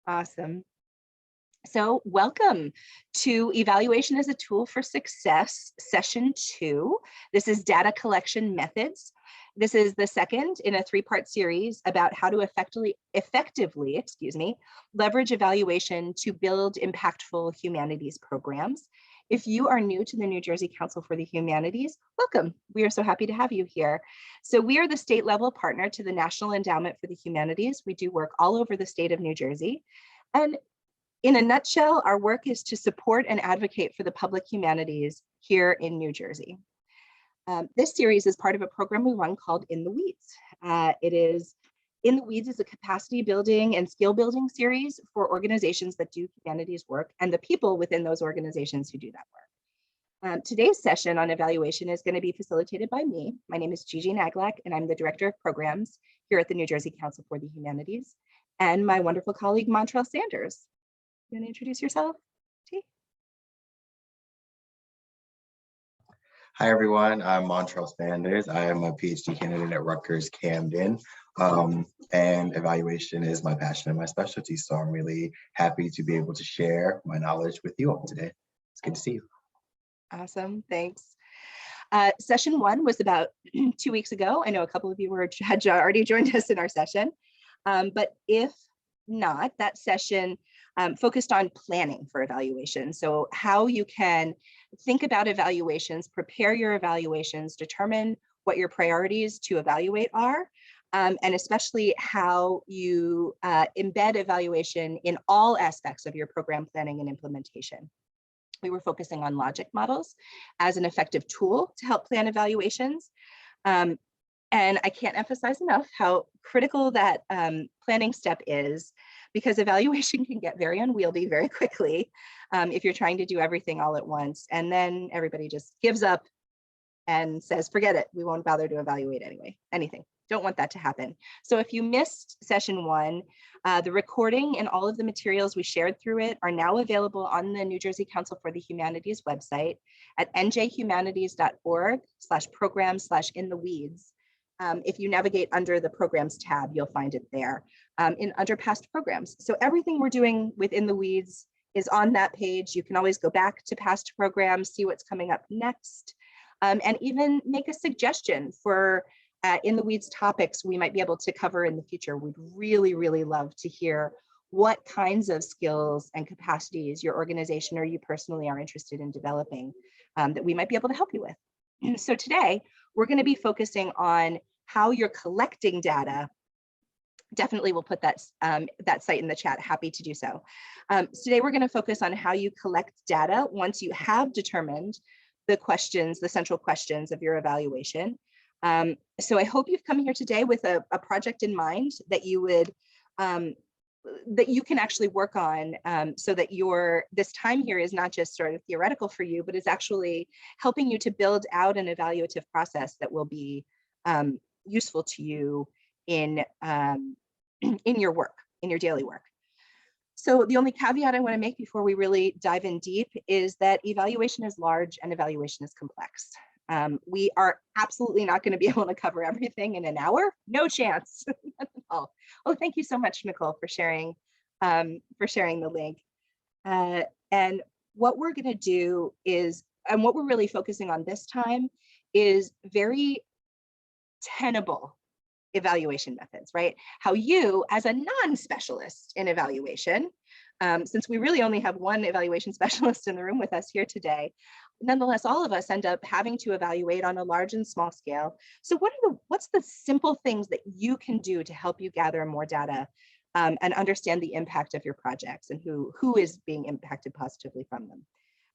Awesome. So welcome to Evaluation as a Tool for Success, Session 2. This is Data Collection Methods. This is the second in a three-part series about how to effectively, leverage evaluation to build impactful humanities programs. If you are new to the New Jersey Council for the Humanities, welcome. We are so happy to have you here. So we are the state level partner to the National Endowment for the Humanities. We do work all over the state of New Jersey. And in a nutshell, our work is to support and advocate for the public humanities here in New Jersey. This series is part of a program we run called In the Weeds. In the Weeds is a capacity building and skill building series for organizations that do humanities work and the people within those organizations who do that work. Today's session on evaluation is going to be facilitated by me. My name is Gigi Naglak, and I'm the Director of Programs here at the New Jersey Council for the Humanities, and my wonderful colleague, Montrell Sanders. You want to introduce yourself, T? Hi, everyone. I'm Montrell Sanders. I am a PhD candidate at Rutgers Camden, and evaluation is my passion and my specialty. So I'm really happy to be able to share my knowledge with you all today. It's good to see you. Awesome, thanks. Session 1 was about 2 weeks ago. I know a couple of you had already joined us in our session, but if not, that session focused on planning for evaluation. So how you can think about evaluations, prepare your evaluations, determine what your priorities to evaluate are, and especially how you embed evaluation in all aspects of your program planning and implementation. We were focusing on logic models as an effective tool to help plan evaluations. And I can't emphasize enough how critical that planning step is, because evaluation can get very unwieldy very quickly if you're trying to do everything all at once. And then everybody just gives up and says, forget it, we won't bother to evaluate anything. Don't want that to happen. So if you missed session 1, the recording and all of the materials we shared through it are now available on the New Jersey Council for the Humanities website at njhumanities.org/program/in-the-weeds. If you navigate under the programs tab, you'll find it there under past programs. So everything we're doing within the weeds is on that page. You can always go back to past programs, see what's coming up next, and even make a suggestion for in the weeds topics we might be able to cover in the future. We'd really, really love to hear what kinds of skills and capacities your organization or you personally are interested in developing that we might be able to help you with. So today, we're going to be focusing on how you're collecting data. Definitely we'll put that site in the chat, happy to do so. Today we're going to focus on how you collect data once you have determined the central questions of your evaluation. So I hope you've come here today with a project in mind that you would that you can actually work on, so that this time here is not just sort of theoretical for you, but is actually helping you to build out an evaluative process that will be useful to you in your work, in your daily work. So the only caveat I want to make before we really dive in deep is that evaluation is large and evaluation is complex. We are absolutely not going to be able to cover everything in an hour. No chance. Oh, thank you so much, Nicole, for sharing the link. And what we're going to do is, and what we're really focusing on this time, is very tenable evaluation methods, right? How you, as a non-specialist in evaluation, since we really only have one evaluation specialist in the room with us here today, nonetheless, all of us end up having to evaluate on a large and small scale. So what's the simple things that you can do to help you gather more data and understand the impact of your projects and who is being impacted positively from them?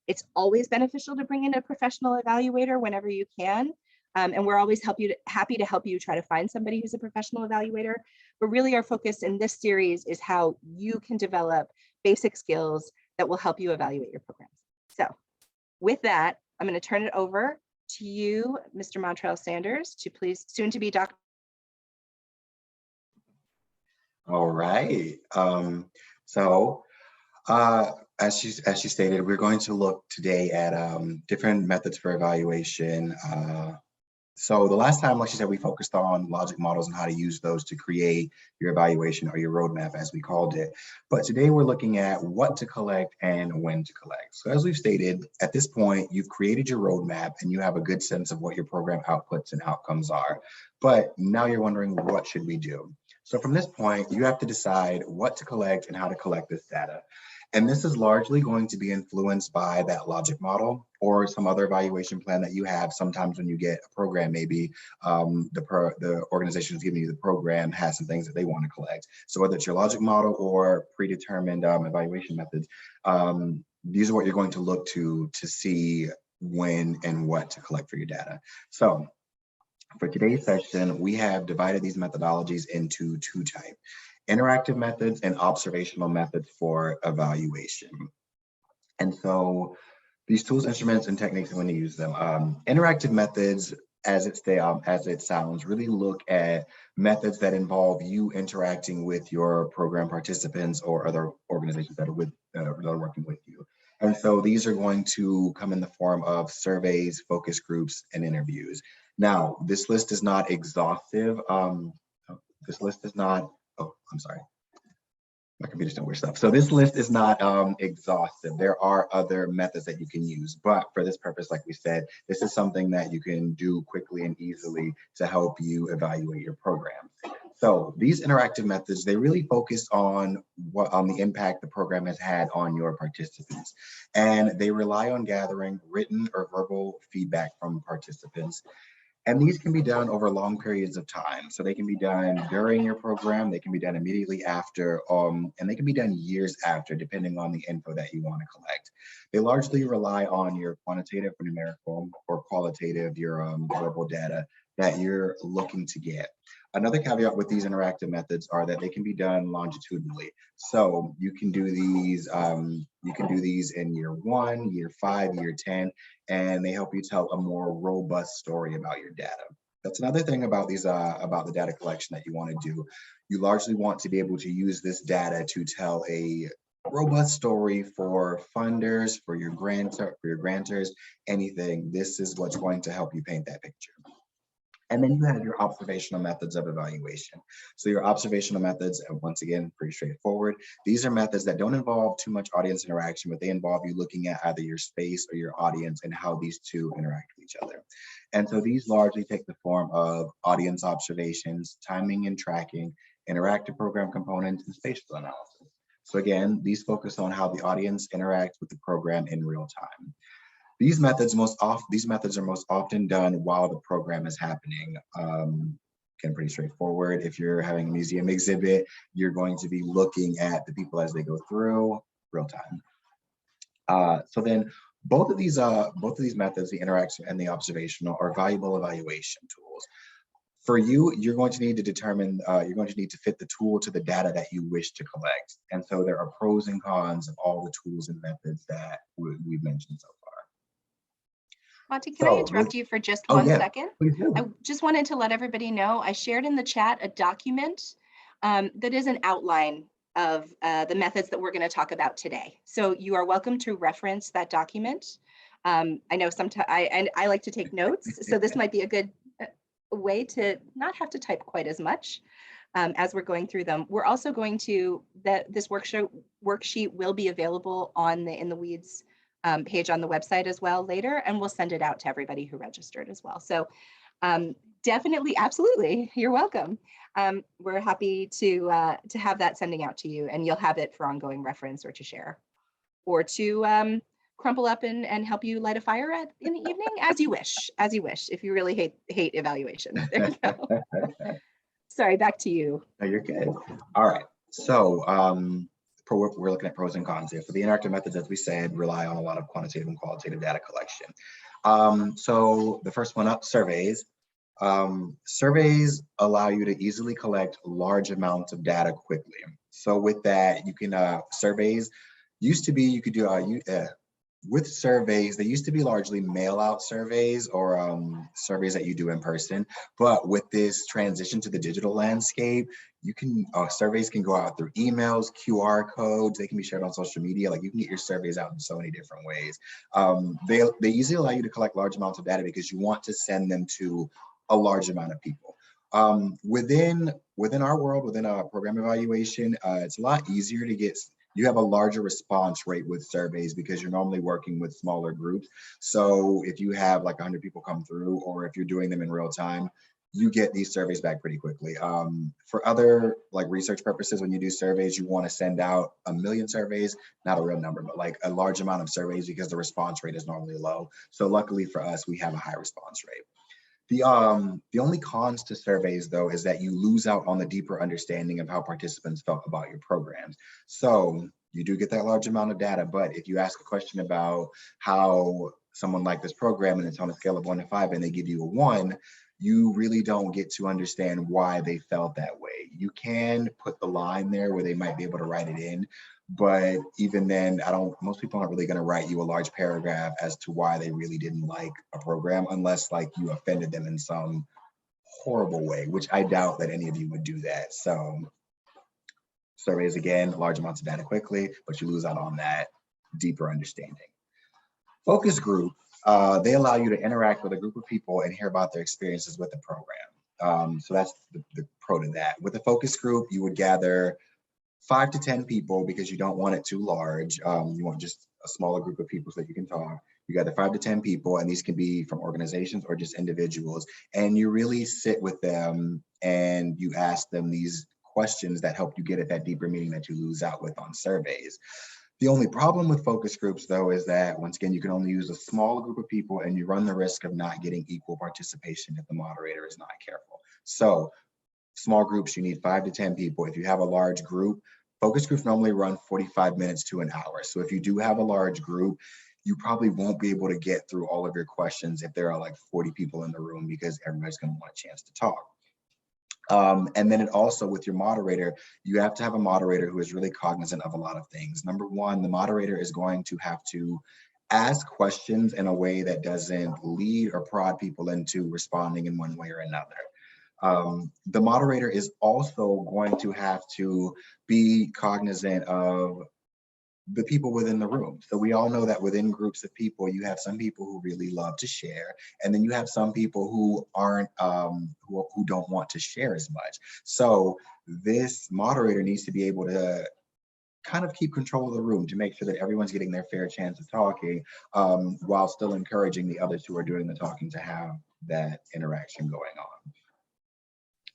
It's always beneficial to bring in a professional evaluator whenever you can. And we're always happy to help you try to find somebody who's a professional evaluator. But really our focus in this series is how you can develop basic skills that will help you evaluate your programs. So with that, I'm going to turn it over to you, Mr. Montrell Sanders, to please, soon to be Dr. All right. As she stated, we're going to look today at different methods for evaluation, So the last time, like she said, we focused on logic models and how to use those to create your evaluation or your roadmap, as we called it. But today we're looking at what to collect and when to collect. So as we've stated, at this point, you've created your roadmap and you have a good sense of what your program outputs and outcomes are. But now you're wondering, what should we do? So from this point, you have to decide what to collect and how to collect this data. And this is largely going to be influenced by that logic model or some other evaluation plan that you have. Sometimes when you get a program, maybe the organization is giving you the program has some things that they want to collect. So whether it's your logic model or predetermined evaluation methods, these are what you're going to look to see when and what to collect for your data. So for today's session, we have divided these methodologies into two types: interactive methods and observational methods for evaluation. And so these tools, instruments, and techniques, and when to use them. Interactive methods, as it sounds, really look at methods that involve you interacting with your program participants or other organizations that are working with you. And so these are going to come in the form of surveys, focus groups, and interviews. Now, this list is not exhaustive. This list is not, oh, I'm sorry. My computer's doing weird stuff. So this list is not exhaustive. There are other methods that you can use, but for this purpose, like we said, this is something that you can do quickly and easily to help you evaluate your program. So these interactive methods, they really focus on the impact the program has had on your participants. And they rely on gathering written or verbal feedback from participants. And these can be done over long periods of time. So they can be done during your program, they can be done immediately after, and they can be done years after, depending on the info that you want to collect. They largely rely on your quantitative or numerical or qualitative, your verbal data that you're looking to get. Another caveat with these interactive methods are that they can be done longitudinally. So you can do these in year 1, year 5, year 10, and they help you tell a more robust story about your data. That's another thing about these about the data collection that you want to do. You largely want to be able to use this data to tell a robust story for funders, for your grantors, anything. This is what's going to help you paint that picture. And then you have your observational methods of evaluation. So your observational methods, once again, pretty straightforward. These are methods that don't involve too much audience interaction, but they involve you looking at either your space or your audience and how these two interact with each other. And so these largely take the form of audience observations, timing and tracking, interactive program components, and spatial analysis. So again, these focus on how the audience interacts with the program in real time. These methods are most often done while the program is happening. Again, pretty straightforward. If you're having a museum exhibit, you're going to be looking at the people as they go through real time. So then both of these methods, the interaction and the observational, are valuable evaluation tools. For you, you're going to need to determine, you're going to need to fit the tool to the data that you wish to collect. And so there are pros and cons of all the tools and methods that we've mentioned so far. Monty, can I interrupt you for just one second? Please do. I just wanted to let everybody know, I shared in the chat a document that is an outline of the methods that we're going to talk about today. So you are welcome to reference that document. I know sometimes I like to take notes, so this might be a good way to not have to type quite as much as we're going through them. We're also going to, this worksheet will be available on the In the Weeds page on the website as well later, and we'll send it out to everybody who registered as well. So definitely, absolutely, you're welcome. We're happy to have that sending out to you, and you'll have it for ongoing reference or to share, or to crumple up and help you light a fire in the evening, as you wish, if you really hate evaluation. There you go. Sorry, back to you. No, you're good. All right, so we're looking at pros and cons here. So the interactive methods, as we said, rely on a lot of quantitative and qualitative data collection. So the first one up, surveys. Surveys allow you to easily collect large amounts of data quickly. So with that, you can, surveys used to be, you could do, with surveys, they used to be largely mail out surveys or surveys that you do in person. But with this transition to the digital landscape, you can, surveys can go out through emails, QR codes, they can be shared on social media. Like you can get your surveys out in so many different ways. They usually allow you to collect large amounts of data because you want to send them to a large amount of people. Within our world, within a program evaluation, it's a lot easier to get, you have a larger response rate with surveys because you're normally working with smaller groups. So if you have like 100 people come through, or if you're doing them in real time, you get these surveys back pretty quickly. For other like research purposes, when you do surveys, you want to send out 1 million surveys, not a real number, but like a large amount of surveys because the response rate is normally low. So luckily for us, we have a high response rate. The only cons to surveys though is that you lose out on the deeper understanding of how participants felt about your programs. So you do get that large amount of data, but if you ask a question about how someone liked this program and it's on a scale of 1 to 5 and they give you a 1, you really don't get to understand why they felt that way. You can put the line there where they might be able to write it in, but even then, most people aren't really going to write you a large paragraph as to why they really didn't like a program, unless like you offended them in some horrible way, which I doubt that any of you would do that. So surveys, again, large amounts of data quickly, but you lose out on that deeper understanding. Focus group, they allow you to interact with a group of people and hear about their experiences with the program. So that's the pro to that. With a focus group, you would gather 5 to 10 people because you don't want it too large. You want just a smaller group of people so that you can talk. You gather 5 to 10 people, and these can be from organizations or just individuals. And you really sit with them and you ask them these questions that help you get at that deeper meaning that you lose out with on surveys. The only problem with focus groups, though, is that once again, you can only use a small group of people and you run the risk of not getting equal participation if the moderator is not careful. So small groups, you need 5 to 10 people. If you have a large group, focus groups normally run 45 minutes to an hour. So if you do have a large group, you probably won't be able to get through all of your questions if there are like 40 people in the room because everybody's going to want a chance to talk. And then it also, with your moderator, you have to have a moderator who is really cognizant of a lot of things. Number one, the moderator is going to have to ask questions in a way that doesn't lead or prod people into responding in one way or another. The moderator is also going to have to be cognizant of the people within the room. So we all know that within groups of people, you have some people who really love to share, and then you have some people who aren't, who don't want to share as much. So this moderator needs to be able to kind of keep control of the room to make sure that everyone's getting their fair chance of talking, while still encouraging the others who are doing the talking to have that interaction going on.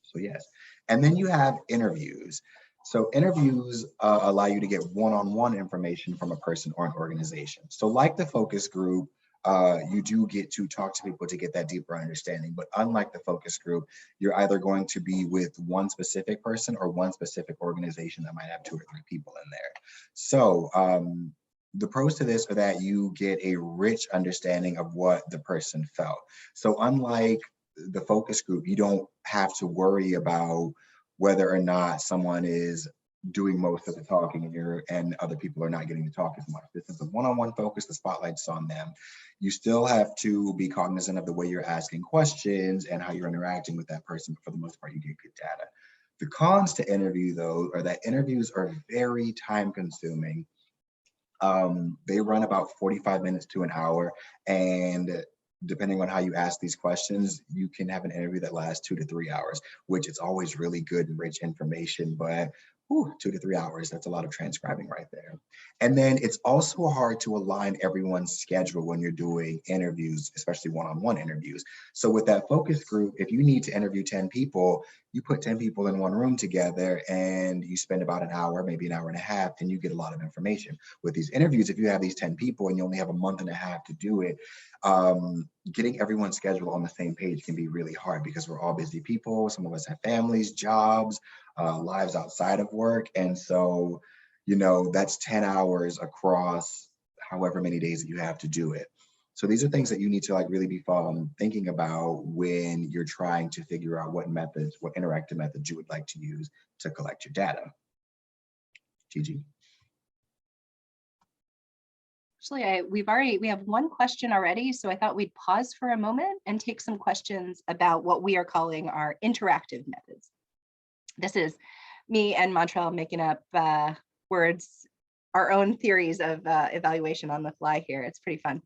So yes, and then you have interviews. So interviews allow you to get one-on-one information from a person or an organization. So like the focus group, you do get to talk to people to get that deeper understanding. But unlike the focus group, you're either going to be with one specific person or one specific organization that might have 2 or 3 people in there. So the pros to this are that you get a rich understanding of what the person felt. So unlike the focus group, you don't have to worry about whether or not someone is doing most of the talking and other people are not getting to talk as much. This is a one-on-one focus, the spotlight's on them. You still have to be cognizant of the way you're asking questions and how you're interacting with that person, but for the most part, you get good data. The cons to interview, though, are that interviews are very time consuming. They run about 45 minutes to an hour, and depending on how you ask these questions, you can have an interview that lasts 2 to 3 hours, which is always really good and rich information, but 2 to 3 hours, that's a lot of transcribing right there. And then it's also hard to align everyone's schedule when you're doing interviews, especially one-on-one interviews. So with that focus group, if you need to interview 10 people, you put 10 people in one room together and you spend about an hour, maybe an hour and a half, and you get a lot of information. With these interviews, if you have these 10 people and you only have a month and a half to do it, getting everyone's schedule on the same page can be really hard because we're all busy people. Some of us have families, jobs, lives outside of work. And so, you know, that's 10 hours across however many days that you have to do it. So these are things that you need to like really be thinking about when you're trying to figure out what methods, what interactive methods you would like to use to collect your data. Gigi. Actually, we have one question already, so I thought we'd pause for a moment and take some questions about what we are calling our interactive methods. This is me and Montreal making up words, our own theories of evaluation on the fly here. It's pretty fun.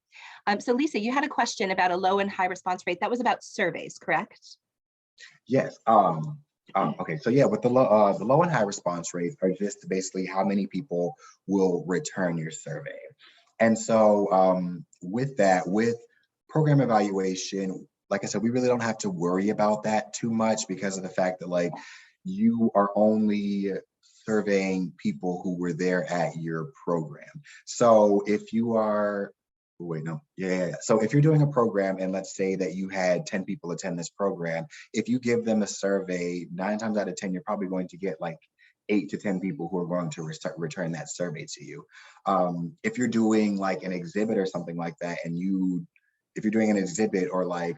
So Lisa, you had a question about a low and high response rate. That was about surveys, correct? Yes. Okay. So yeah, with the low and high response rates are just basically how many people will return your survey. And so with that, with program evaluation, like I said, we really don't have to worry about that too much because of the fact that like you are only surveying people who were there at your program. So if you are, wait, no, yeah. So if you're doing a program and let's say that you had 10 people attend this program, if you give them a survey, 9 times out of 10, you're probably going to get like 8 to 10 people who are going to return that survey to you. If you're doing like an exhibit or something like that, and if you're doing an exhibit or like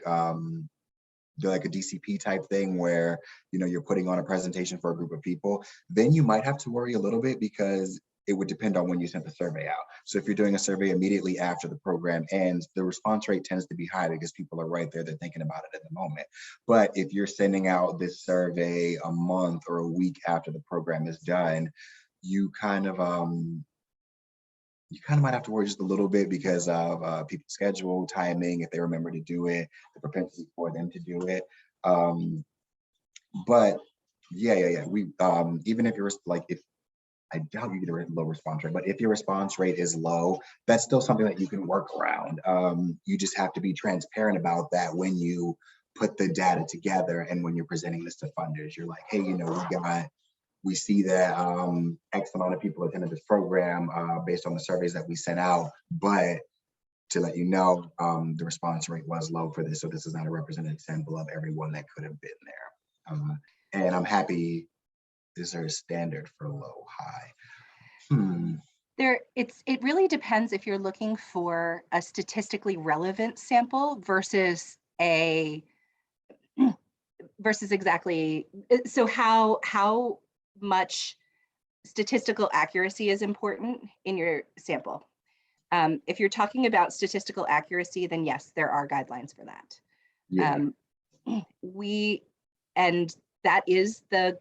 do like a DCP type thing where you're putting on a presentation for a group of people, then you might have to worry a little bit because it would depend on when you sent the survey out. So if you're doing a survey immediately after the program ends, the response rate tends to be high because people are right there, they're thinking about it at the moment. But if you're sending out this survey a month or a week after the program is done, you kind of might have to worry just a little bit because of people's schedule, timing, if they remember to do it, the propensity for them to do it. But yeah. We even if you're like, if I doubt you get a low response rate, but if your response rate is low, that's still something that you can work around. You just have to be transparent about that when you put the data together and when you're presenting this to funders. You're like, hey, we see that X amount of people attended this program based on the surveys that we sent out, but to let you know, the response rate was low for this, so this is not a representative sample of everyone that could have been there. And I'm happy. Is there a standard for low, high? It really depends if you're looking for a statistically relevant sample versus exactly. So how much statistical accuracy is important in your sample. If you're talking about statistical accuracy, then yes, there are guidelines for that. Yeah. And that is the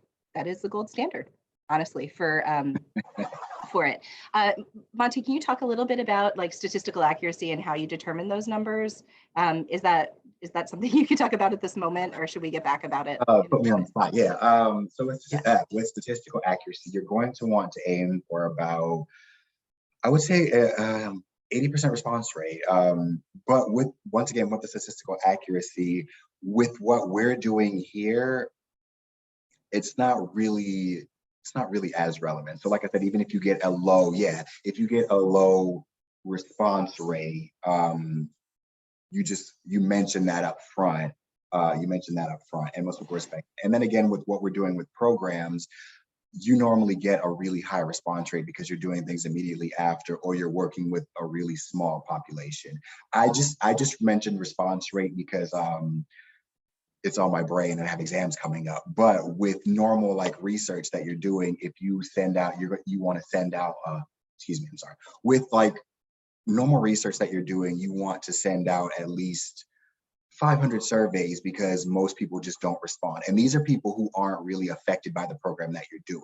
gold standard, honestly, for it. Monty, can you talk a little bit about like statistical accuracy and how you determine those numbers? Is that something you can talk about at this moment, or should we get back about it? Put me on the spot. Yeah. So with statistical accuracy, you're going to want to aim for about, I would say, 80% response rate. But once again, with the statistical accuracy, with what we're doing here, it's not really as relevant. So like I said, even if you get a low, response rate, you mentioned that up front. And most people respect. And then again, with what we're doing with programs, you normally get a really high response rate because you're doing things immediately after, or you're working with a really small population. I just mentioned response rate because it's on my brain and I have exams coming up. But with normal like research that you're doing, if you send out, you want to send out, with like normal research that you're doing, you want to send out at least 500 surveys because most people just don't respond. And these are people who aren't really affected by the program that you're doing.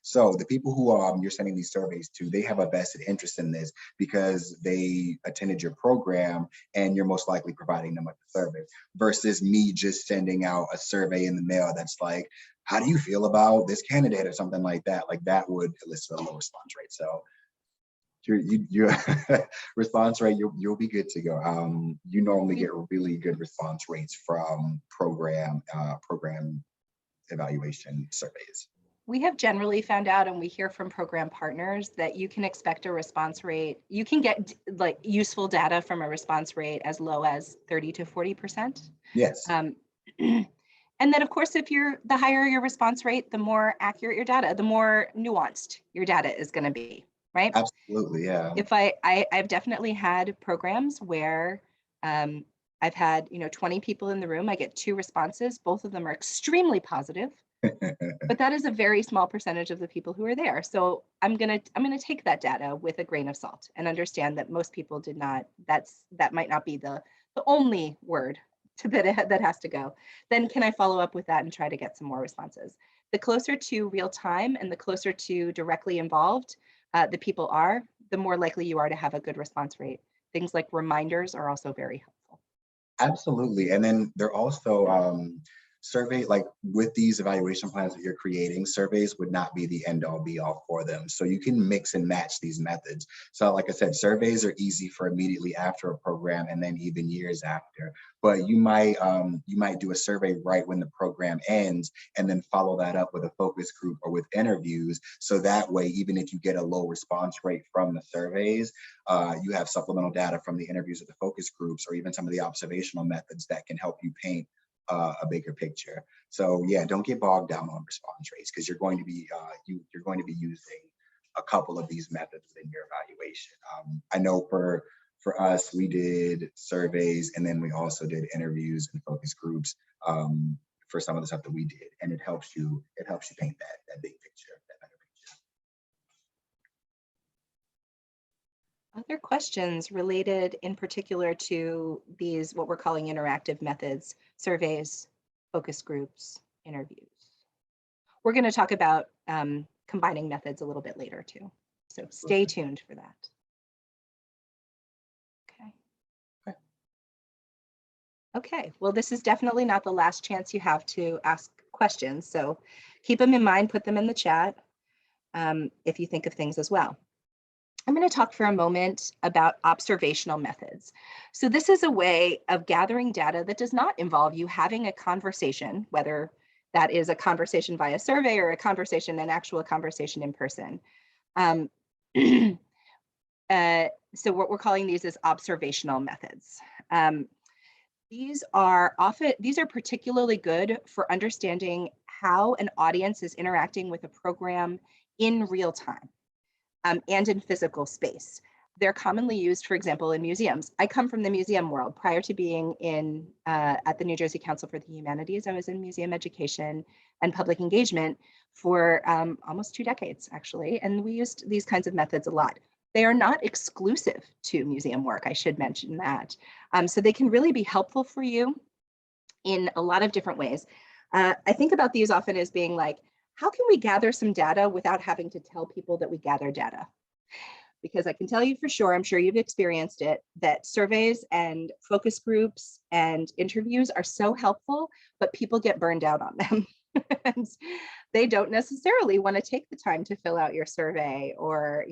So the people who you're sending these surveys to, they have a vested interest in this because they attended your program and you're most likely providing them with the service, versus me just sending out a survey in the mail that's like, how do you feel about this candidate or something like that? Like that would elicit a low response rate. So your response rate, you'll be good to go. You normally get really good response rates from program evaluation surveys. We have generally found out, and we hear from program partners, that you can expect a response rate. You can get like useful data from a response rate as low as 30 to 40%. Yes. And then, of course, the higher your response rate, the more accurate your data, the more nuanced your data is going to be. Right? Absolutely, yeah. If I've definitely had programs where I've had 20 people in the room, I get 2 responses, both of them are extremely positive. But that is a very small percentage of the people who are there. So I'm gonna take that data with a grain of salt and understand that most people did not. That might not be the only word that has to go. Then can I follow up with that and try to get some more responses? The closer to real time and the closer to directly involved the people are, the more likely you are to have a good response rate. Things like reminders are also very helpful. Absolutely. And then they're also survey, like with these evaluation plans that you're creating, surveys would not be the end all be all for them. So you can mix and match these methods. So like I said, surveys are easy for immediately after a program and then even years after. But you might do a survey right when the program ends and then follow that up with a focus group or with interviews. So that way, even if you get a low response rate from the surveys, you have supplemental data from the interviews of the focus groups or even some of the observational methods that can help you paint a bigger picture. So yeah, don't get bogged down on response rates because you're going to be you're going to be using a couple of these methods within your evaluation. I know for us, we did surveys and then we also did interviews and focus groups for some of the stuff that we did, and it helps you paint that big picture, that better picture. Other questions related in particular to these, what we're calling interactive methods, surveys, focus groups, interviews. We're going to talk about combining methods a little bit later too. So stay tuned for that. Okay, well, this is definitely not the last chance you have to ask questions. So keep them in mind, put them in the chat if you think of things as well. I'm going to talk for a moment about observational methods. So this is a way of gathering data that does not involve you having a conversation, whether that is a conversation via survey or an actual conversation in person. So what we're calling these is observational methods. These are particularly good for understanding how an audience is interacting with a program in real time. And in physical space. They're commonly used, for example, in museums. I come from the museum world. Prior to being at the New Jersey Council for the Humanities, I was in museum education and public engagement for almost 2 decades, actually, and we used these kinds of methods a lot. They are not exclusive to museum work, I should mention that. So they can really be helpful for you in a lot of different ways. I think about these often as being like, how can we gather some data without having to tell people that we gather data? Because I can tell you for sure, I'm sure you've experienced it, that surveys and focus groups and interviews are so helpful, but people get burned out on them. And they don't necessarily want to take the time to fill out your survey, or,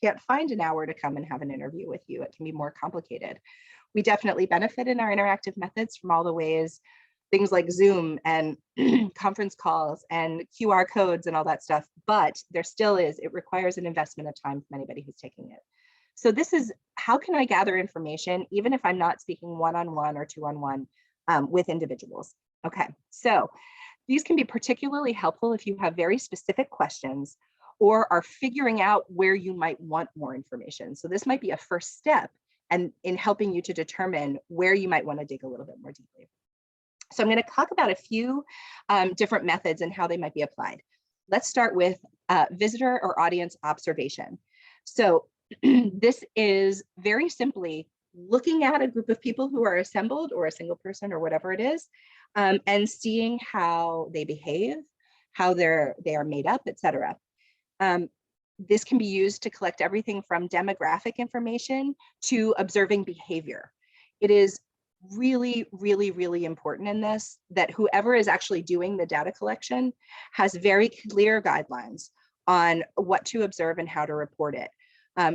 can't find an hour to come and have an interview with you. It can be more complicated. We definitely benefit in our interactive methods from all the ways things like Zoom and conference calls and QR codes and all that stuff, but it requires an investment of time from anybody who's taking it. So this is, how can I gather information, even if I'm not speaking one-on-one or two-on-one with individuals? Okay, so these can be particularly helpful if you have very specific questions or are figuring out where you might want more information. So this might be a first step and in helping you to determine where you might want to dig a little bit more deeply. So I'm going to talk about a few different methods and how they might be applied. Let's start with visitor or audience observation. So this is very simply looking at a group of people who are assembled, or a single person or whatever it is, and seeing how they behave, how they are made up, etc. This can be used to collect everything from demographic information to observing behavior. It is really, really, really important in this that whoever is actually doing the data collection has very clear guidelines on what to observe and how to report it.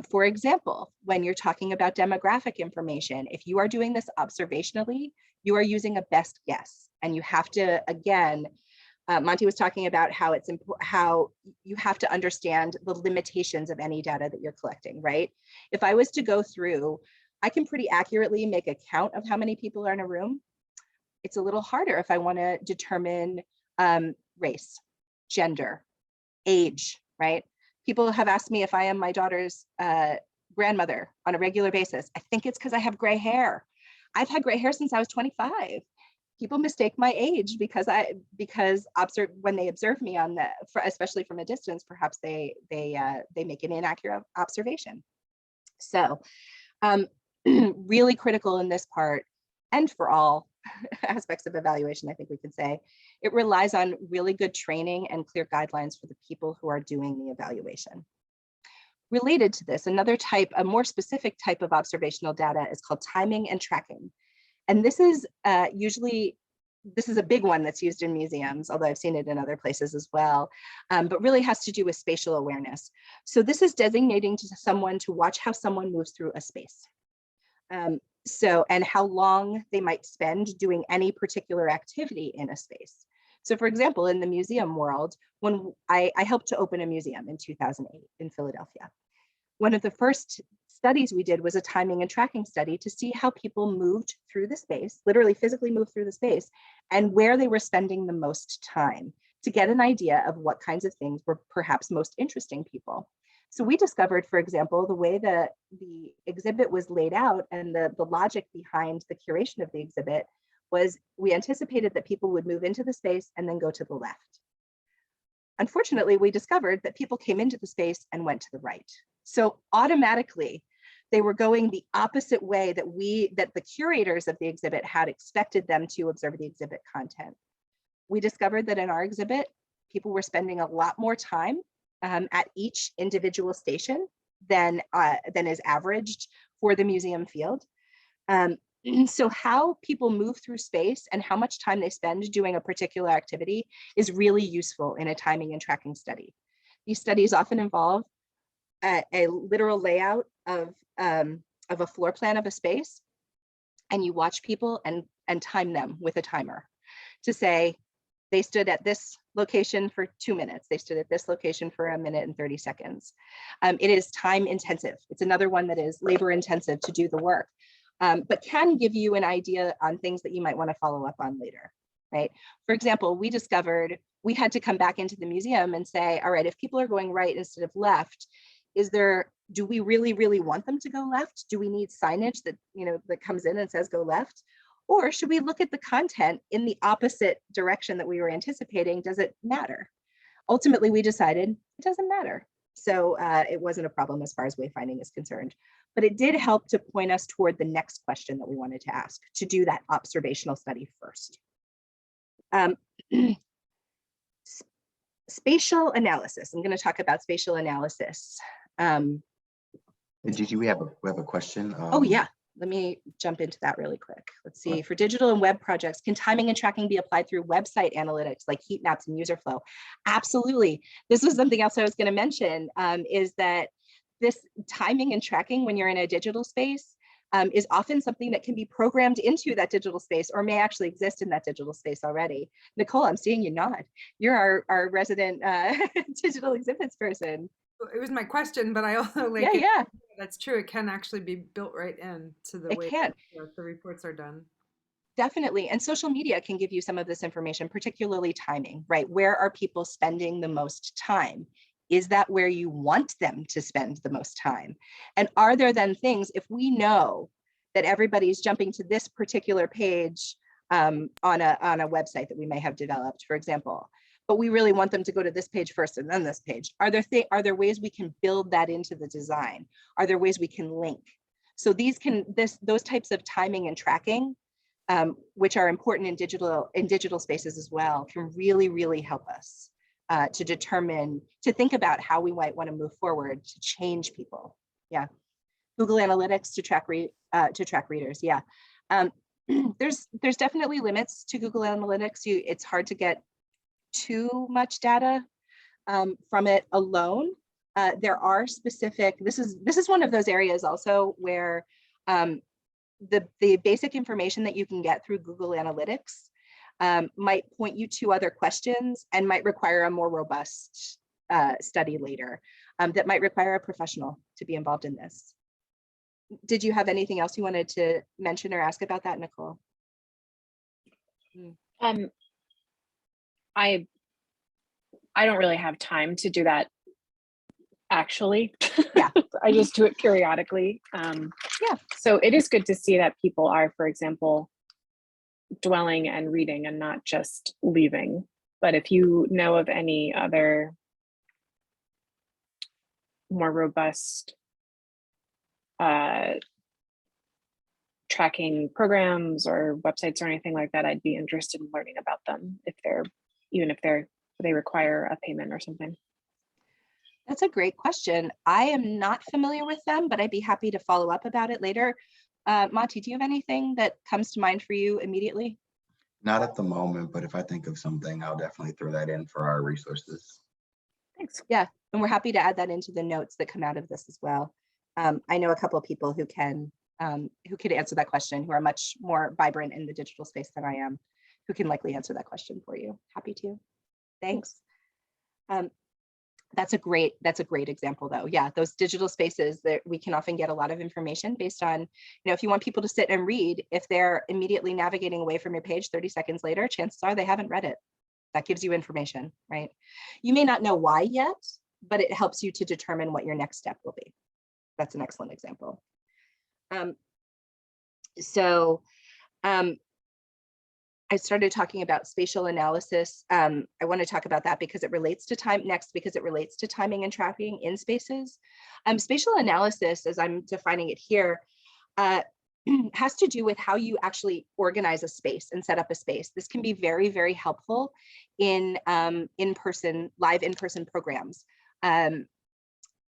For example, when you're talking about demographic information, if you are doing this observationally, you are using a best guess, and you have to, again, Monty was talking about how you have to understand the limitations of any data that you're collecting, right? If I was to go through, I can pretty accurately make a count of how many people are in a room. It's a little harder if I want to determine race, gender, age, right? People have asked me if I am my daughter's grandmother on a regular basis. I think it's because I have gray hair. I've had gray hair since I was 25. people mistake my age because when they observe me on especially from a distance, perhaps they make an inaccurate observation. So really critical in this part, and for all aspects of evaluation, I think we could say, it relies on really good training and clear guidelines for the people who are doing the evaluation. Related to this, another type, a more specific type of observational data is called timing and tracking. And this is this is a big one that's used in museums, although I've seen it in other places as well, but really has to do with spatial awareness. So this is designating to someone to watch how someone moves through a space. And how long they might spend doing any particular activity in a space. So for example, in the museum world, when I helped to open a museum in 2008 in Philadelphia, one of the first studies we did was a timing and tracking study to see how people moved through the space, literally physically moved through the space, and where they were spending the most time to get an idea of what kinds of things were perhaps most interesting people. So we discovered, for example, the way that the exhibit was laid out and the logic behind the curation of the exhibit was we anticipated that people would move into the space and then go to the left. Unfortunately, we discovered that people came into the space and went to the right. So automatically, they were going the opposite way that the curators of the exhibit had expected them to observe the exhibit content. We discovered that in our exhibit, people were spending a lot more time at each individual station than is averaged for the museum field. So how people move through space and how much time they spend doing a particular activity is really useful in a timing and tracking study. These studies often involve a literal layout of a floor plan of a space, and you watch people and time them with a timer to say, they stood at this location for 2 minutes. They stood at this location for 1 minute and 30 seconds. It is time intensive. It's another one that is labor intensive to do the work, but can give you an idea on things that you might want to follow up on later, right? For example, we discovered we had to come back into the museum and say, all right, if people are going right instead of left, do we really want them to go left? Do we need signage that comes in and says go left? Or should we look at the content in the opposite direction that we were anticipating? Does it matter? Ultimately, we decided it doesn't matter. So it wasn't a problem as far as wayfinding is concerned, but it did help to point us toward the next question that we wanted to ask, to do that observational study first. Spatial analysis. I'm going to talk about spatial analysis. Gigi, we have a question. Oh yeah. Let me jump into that really quick. Let's see. For digital and web projects, can timing and tracking be applied through website analytics like heat maps and user flow? Absolutely. This was something else I was going to mention, is that this timing and tracking when you're in a digital space is often something that can be programmed into that digital space or may actually exist in that digital space already. Nicole, I'm seeing you nod. You're our resident digital exhibits person. It was my question, but I also yeah. That's true. It can actually be built right in to the way that the reports are done. Definitely. And social media can give you some of this information, particularly timing, right? Where are people spending the most time? Is that where you want them to spend the most time? And are there then things, if we know that everybody's jumping to this particular page on a website that we may have developed, for example, but we really want them to go to this page first and then this page. Are there ways we can build that into the design? Are there ways we can link? So those types of timing and tracking, which are important in digital spaces as well, can really help us to think about how we might want to move forward to change people. Yeah, Google Analytics to track readers. Yeah, there's definitely limits to Google Analytics. It's hard to get too much data from it alone. There are specific, this is one of those areas also where the basic information that you can get through Google Analytics might point you to other questions and might require a more robust study later that might require a professional to be involved in this. Did you have anything else you wanted to mention or ask about that, Nicole? I don't really have time to do that actually. Yeah. I just do it periodically. Yeah. So it is good to see that people are, for example, dwelling and reading and not just leaving. But if you know of any other more robust tracking programs or websites or anything like that, I'd be interested in learning about them if they require a payment or something. That's a great question. I am not familiar with them, but I'd be happy to follow up about it later. Monty, do you have anything that comes to mind for you immediately? Not at the moment, but if I think of something, I'll definitely throw that in for our resources. Thanks. Yeah, and we're happy to add that into the notes that come out of this as well. I know a couple of people who could answer that question, who are much more vibrant in the digital space than I am, who can likely answer that question for you. Happy to. Thanks. That's a great example though. Yeah, those digital spaces that we can often get a lot of information based on, if you want people to sit and read, if they're immediately navigating away from your page 30 seconds later, chances are they haven't read it. That gives you information, right? You may not know why yet, but it helps you to determine what your next step will be. That's an excellent example. I started talking about spatial analysis. I want to talk about that because it relates to timing and tracking in spaces. Spatial analysis, as I'm defining it here, has to do with how you actually organize a space and set up a space. This can be very, very helpful in live in-person programs.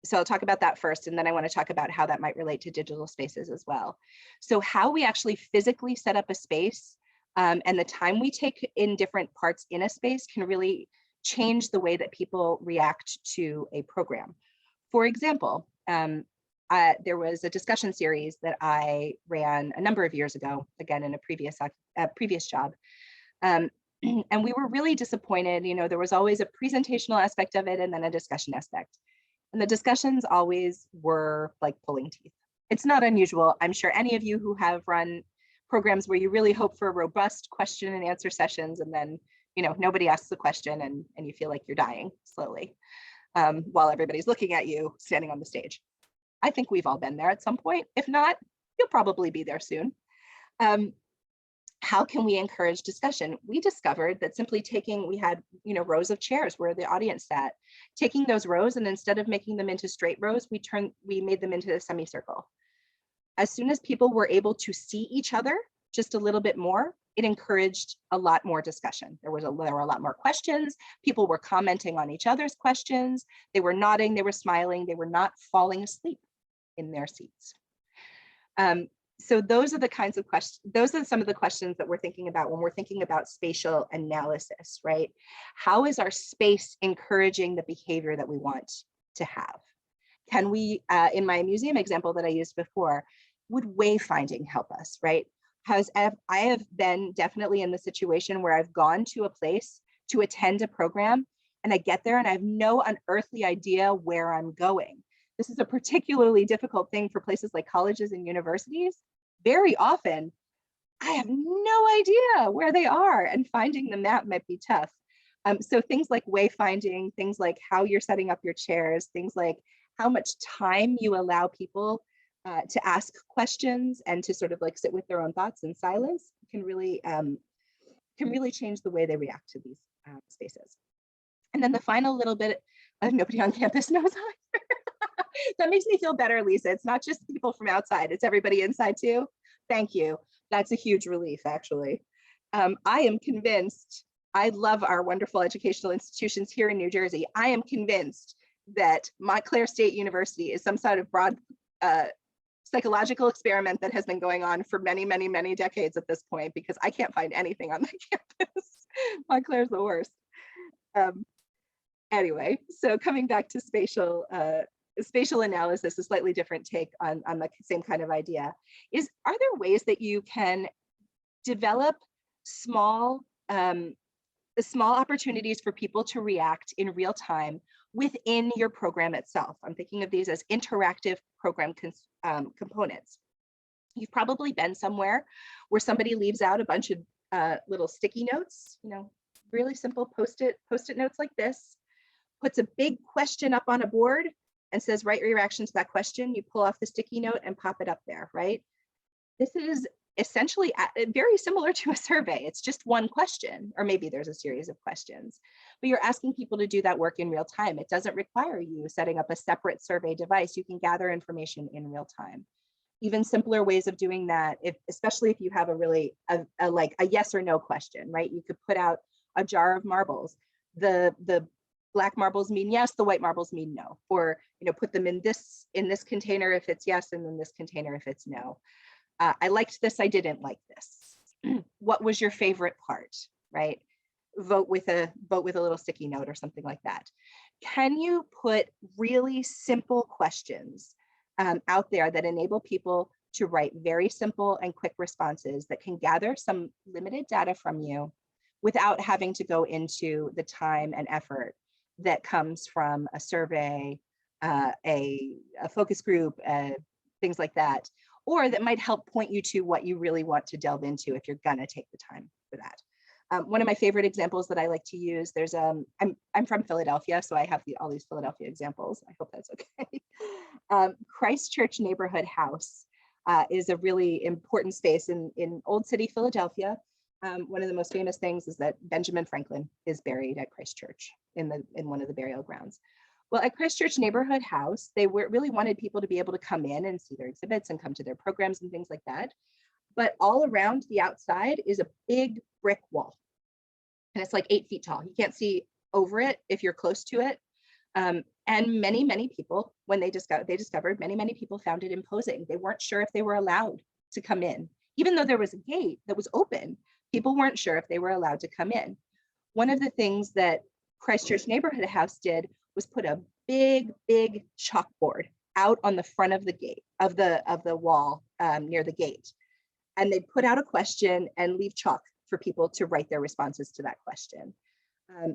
So I'll talk about that first, and then I want to talk about how that might relate to digital spaces as well. So how we actually physically set up a space and the time we take in different parts in a space can really change the way that people react to a program. For example, there was a discussion series that I ran a number of years ago, again in a previous job. And we were really disappointed. There was always a presentational aspect of it and then a discussion aspect. And the discussions always were like pulling teeth. It's not unusual. I'm sure any of you who have run programs where you really hope for robust question and answer sessions, and then nobody asks the question and you feel like you're dying slowly while everybody's looking at you standing on the stage. I think we've all been there at some point. If not, you'll probably be there soon. How can we encourage discussion? We discovered that simply we had rows of chairs where the audience sat, taking those rows, and instead of making them into straight rows, we made them into a semicircle. As soon as people were able to see each other just a little bit more, it encouraged a lot more discussion. There were a lot more questions. People were commenting on each other's questions. They were nodding, they were smiling, they were not falling asleep in their seats. So those are the kinds of questions, those are some of the questions that we're thinking about when we're thinking about spatial analysis, right? How is our space encouraging the behavior that we want to have? Can we, in my museum example that I used before, would wayfinding help us, right? I have been definitely in the situation where I've gone to a place to attend a program and I get there and I have no unearthly idea where I'm going. This is a particularly difficult thing for places like colleges and universities. Very often, I have no idea where they are, and finding the map might be tough. So things like wayfinding, things like how you're setting up your chairs, things like how much time you allow people to ask questions and to sort of like sit with their own thoughts in silence can really change the way they react to these spaces. And then the final little bit of nobody on campus knows either. That makes me feel better, Lisa. It's not just people from outside, it's everybody inside too. Thank you. That's a huge relief, actually. I am convinced, I love our wonderful educational institutions here in New Jersey. I am convinced that Montclair State University is some sort of broad psychological experiment that has been going on for many, many, many decades at this point, because I can't find anything on the campus. Montclair's the worst. Anyway, so coming back to spatial analysis, a slightly different take on the same kind of idea, are there ways that you can develop small opportunities for people to react in real time within your program itself? I'm thinking of these as interactive program components. You've probably been somewhere where somebody leaves out a bunch of little sticky notes, really simple post-it notes like this, puts a big question up on a board and says, write your reaction to that question. You pull off the sticky note and pop it up there, right? This is essentially very similar to a survey. It's just one question, or maybe there's a series of questions, but you're asking people to do that work in real time. It doesn't require you setting up a separate survey device. You can gather information in real time. Even simpler ways of doing that, especially if you have a really like a yes or no question, right? You could put out a jar of marbles. The black marbles mean yes, the white marbles mean no, or put them in this container if it's yes, and in this container if it's no. I liked this, I didn't like this. What was your favorite part, right? Vote with a little sticky note or something like that. Can you put really simple questions out there that enable people to write very simple and quick responses that can gather some limited data from you without having to go into the time and effort that comes from a survey, a focus group, things like that, or that might help point you to what you really want to delve into if you're gonna take the time for that. One of my favorite examples that I like to use, there's I'm from Philadelphia, so I have all these Philadelphia examples. I hope that's okay. Christchurch Neighborhood House is a really important space in Old City, Philadelphia. One of the most famous things is that Benjamin Franklin is buried at Christchurch in one of the burial grounds. Well, at Christchurch Neighborhood House, they really wanted people to be able to come in and see their exhibits and come to their programs and things like that. But all around the outside is a big brick wall. And it's like 8 feet tall. You can't see over it if you're close to it. And many people, when they discovered, many people found it imposing. They weren't sure if they were allowed to come in. Even though there was a gate that was open, people weren't sure if they were allowed to come in. One of the things that Christchurch Neighborhood House did was put a big chalkboard out on the front of the gate, of the wall near the gate. And they put out a question and leave chalk for people to write their responses to that question.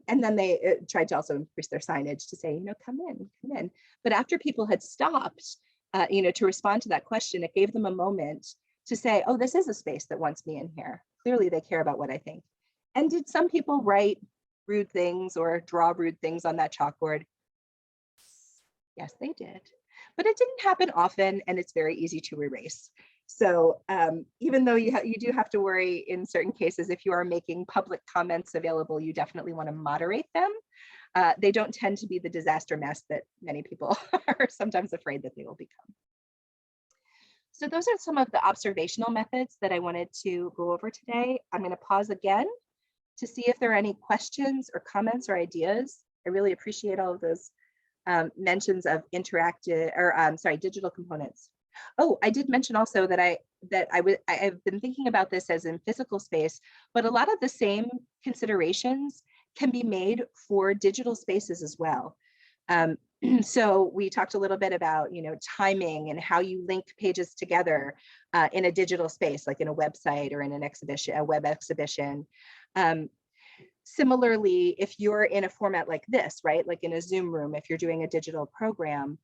And then they tried to also increase their signage to say, come in. But after people had stopped, to respond to that question, it gave them a moment to say, oh, this is a space that wants me in here. Clearly they care about what I think. And did some people write rude things or draw rude things on that chalkboard? Yes, they did. But it didn't happen often, and it's very easy to erase. So even though you do have to worry in certain cases, if you are making public comments available, you definitely want to moderate them. They don't tend to be the disaster mess that many people are sometimes afraid that they will become. So those are some of the observational methods that I wanted to go over today. I'm going to pause again to see if there are any questions or comments or ideas. I really appreciate all of those mentions of digital components. Oh, I did mention also that I've been thinking about this as in physical space, but a lot of the same considerations can be made for digital spaces as well. So we talked a little bit about, timing and how you link pages together in a digital space, like in a website or in an exhibition, a web exhibition. Similarly, if you're in a format like this, right, like in a Zoom room, if you're doing a digital program,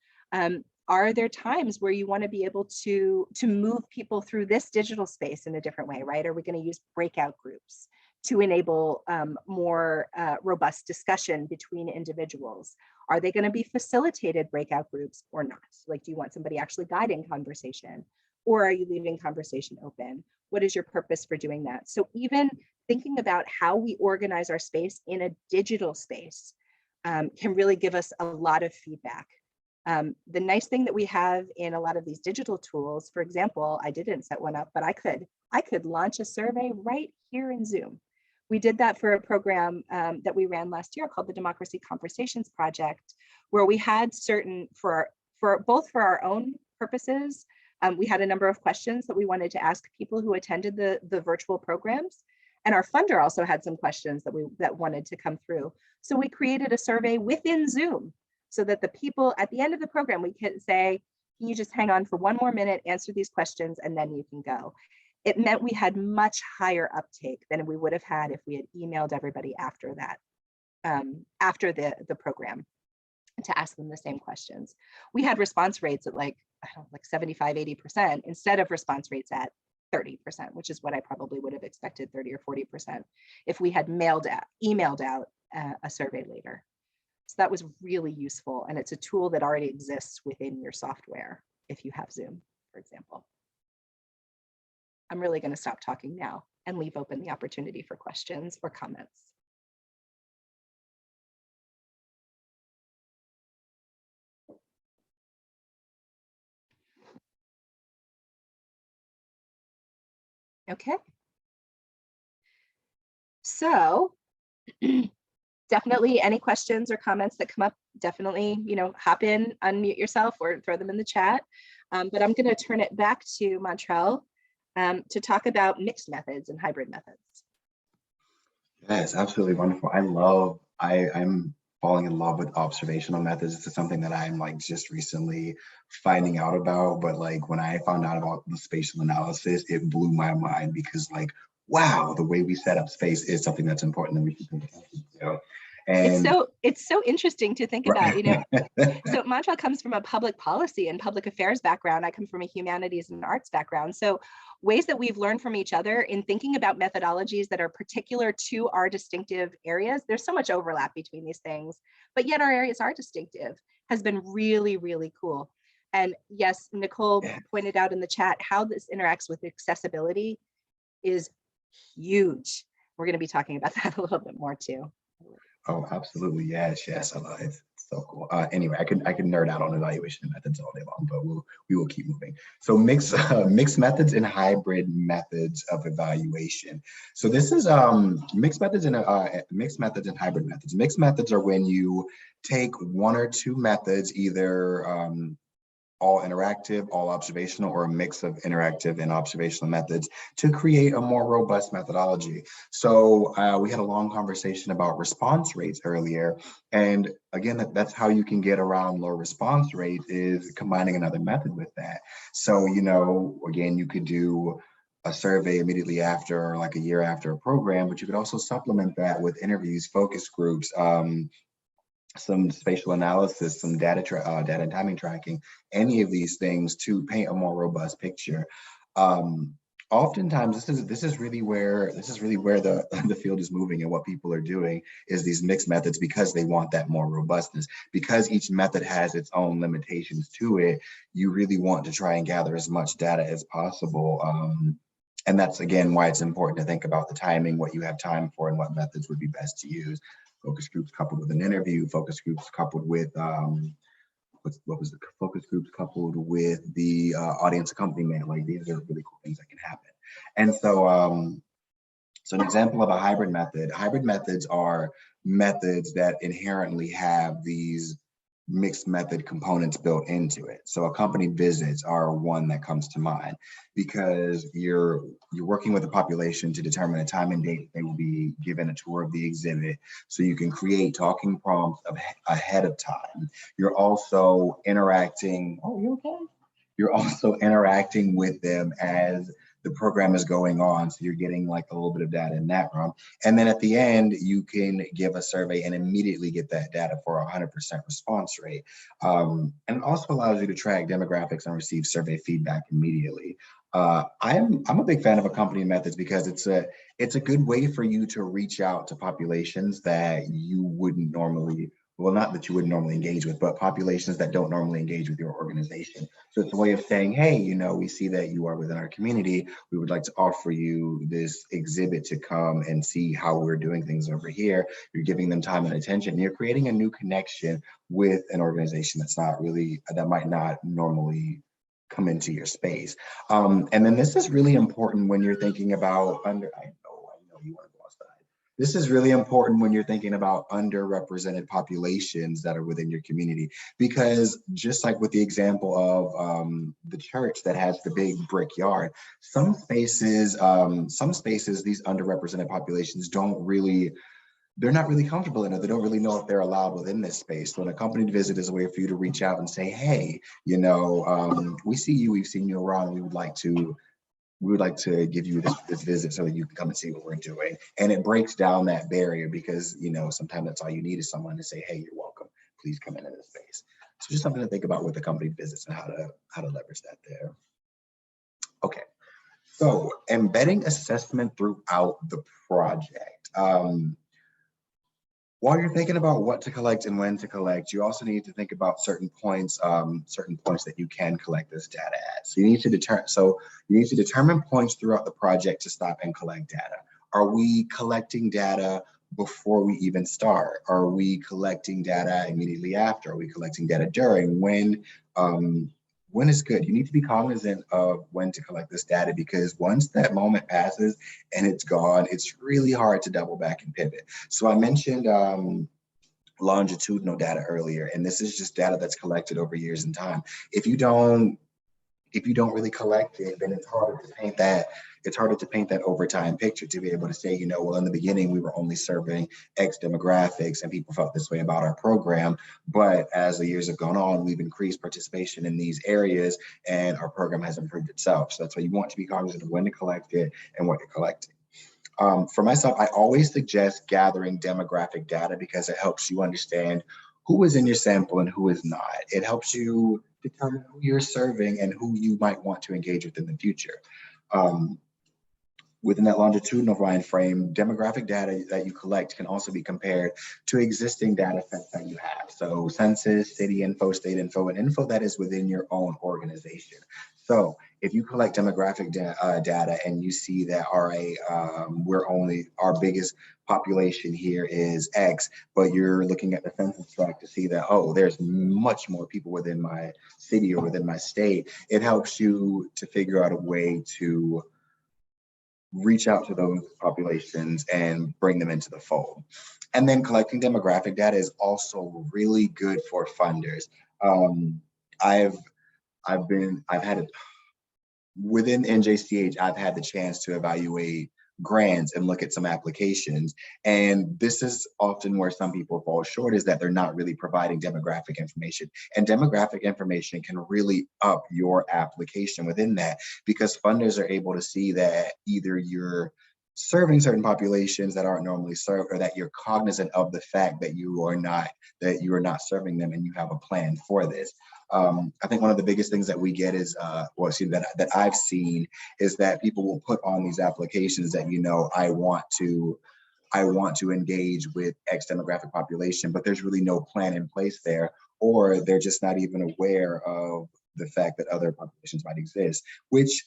are there times where you want to be able to move people through this digital space in a different way, right? Are we going to use breakout groups to enable more robust discussion between individuals? Are they going to be facilitated breakout groups or not? Like, do you want somebody actually guiding conversation, or are you leaving conversation open? What is your purpose for doing that? So even thinking about how we organize our space in a digital space can really give us a lot of feedback. The nice thing that we have in a lot of these digital tools, for example, I didn't set one up, but I could launch a survey right here in Zoom. We did that for a program that we ran last year called the Democracy Conversations Project, where we had certain, for both for our own purposes, we had a number of questions that we wanted to ask people who attended the virtual programs. And our funder also had some questions that wanted to come through. So we created a survey within Zoom so that the people at the end of the program, we could say, can you just hang on for one more minute, answer these questions, and then you can go. It meant we had much higher uptake than we would have had if we had emailed everybody after that, after the program, to ask them the same questions. We had response rates at like 75, 80% instead of response rates at 30%, which is what I probably would have expected, 30 or 40%, if we had emailed out a survey later. So that was really useful. And it's a tool that already exists within your software if you have Zoom, for example. I'm really going to stop talking now and leave open the opportunity for questions or comments. Okay. So definitely any questions or comments that come up, definitely, hop in, unmute yourself or throw them in the chat. But I'm going to turn it back to Montrell to talk about mixed methods and hybrid methods. Yes, absolutely wonderful. I'm falling in love with observational methods. This is something that I'm like just recently finding out about, but like when I found out about the spatial analysis, it blew my mind because like, wow, the way we set up space is something that's important that we should pay attention to. And it's so interesting to think about, So Montrell comes from a public policy and public affairs background. I come from a humanities and arts background. So ways that we've learned from each other in thinking about methodologies that are particular to our distinctive areas. There's so much overlap between these things, but yet our areas are distinctive, has been really, really cool. And yes, Nicole pointed out in the chat how this interacts with accessibility is huge. We're going to be talking about that a little bit more too. Oh, absolutely. Yes. I love it. It's so cool. Anyway, I can nerd out on evaluation methods all day long, but we will keep moving. So mixed methods and hybrid methods of evaluation. So this is mixed methods and hybrid methods. Mixed methods are when you take one or two methods, either all interactive, all observational, or a mix of interactive and observational methods to create a more robust methodology. So we had a long conversation about response rates earlier. And again, that's how you can get around low response rate is combining another method with that. So, again, you could do a survey immediately after, or like a year after a program, but you could also supplement that with interviews, focus groups, some spatial analysis, some data and timing tracking, any of these things to paint a more robust picture. Oftentimes, this is really where the field is moving, and what people are doing is these mixed methods because they want that more robustness. Because each method has its own limitations to it, you really want to try and gather as much data as possible. And that's again why it's important to think about the timing, what you have time for, and what methods would be best to use. Focus groups coupled with an interview, focus groups coupled with focus groups coupled with the audience accompaniment. Like these are really cool things that can happen. And so so an example of a hybrid methods are methods that inherently have these mixed method components built into it. So accompanied visits are one that comes to mind because you're working with the population to determine a time and date they will be given a tour of the exhibit. So you can create talking prompts ahead of time. You're also interacting. Oh, you okay? You're also interacting with them as the program is going on. So you're getting like a little bit of data in that realm. And then at the end, you can give a survey and immediately get that data for a 100% response rate. And it also allows you to track demographics and receive survey feedback immediately. I'm a big fan of accompanying methods because it's a good way for you to reach out to populations that you wouldn't normally, well, not that you wouldn't normally engage with, but populations that don't normally engage with your organization. So it's a way of saying, hey, we see that you are within our community. We would like to offer you this exhibit to come and see how we're doing things over here. You're giving them time and attention. You're creating a new connection with an organization that might not normally come into your space. And then this is really important when you're thinking about I know you want to go outside. This is really important when you're thinking about underrepresented populations that are within your community, because just like with the example of the church that has the big brick yard, some spaces, these underrepresented populations they're not really comfortable in it. They don't really know if they're allowed within this space. So an accompanied visit is a way for you to reach out and say, hey, we see you, we've seen you around, we would like to give you this visit so that you can come and see what we're doing. And it breaks down that barrier because, sometimes that's all you need is someone to say, hey, you're welcome. Please come into this space. So just something to think about with accompanied visits and how to leverage that there. Okay, so embedding assessment throughout the project. While you're thinking about what to collect and when to collect, you also need to think about certain points that you can collect this data at. So you need to determine points throughout the project to stop and collect data. Are we collecting data before we even start? Are we collecting data immediately after? Are we collecting data during? When is good? You need to be cognizant of when to collect this data, because once that moment passes and it's gone, it's really hard to double back and pivot. So I mentioned longitudinal data earlier, and this is just data that's collected over years and time. If you don't really collect it, then it's harder to paint that over time picture, to be able to say, well, in the beginning, we were only serving X demographics and people felt this way about our program. But as the years have gone on, we've increased participation in these areas and our program has improved itself. So that's why you want to be cognizant of when to collect it and what you're collecting. For myself, I always suggest gathering demographic data because it helps you understand who is in your sample and who is not. It helps you determine who you're serving and who you might want to engage with in the future. Within that longitudinal line frame, demographic data that you collect can also be compared to existing data sets that you have. So census, city info, state info, and info that is within your own organization. So if you collect demographic data and you see that our biggest population here is X, but you're looking at the census tract to see that, oh, there's much more people within my city or within my state, it helps you to figure out a way to reach out to those populations and bring them into the fold. And then collecting demographic data is also really good for funders. Within NJCH, I've had the chance to evaluate grants and look at some applications. And this is often where some people fall short, is that they're not really providing demographic information. And demographic information can really up your application within that, because funders are able to see that either you're serving certain populations that aren't normally served, or that you're cognizant of the fact that you are not serving them and you have a plan for this. I think one of the biggest things that we get is, that I've seen, is that people will put on these applications that, I want to engage with X demographic population, but there's really no plan in place there, or they're just not even aware of the fact that other populations might exist, which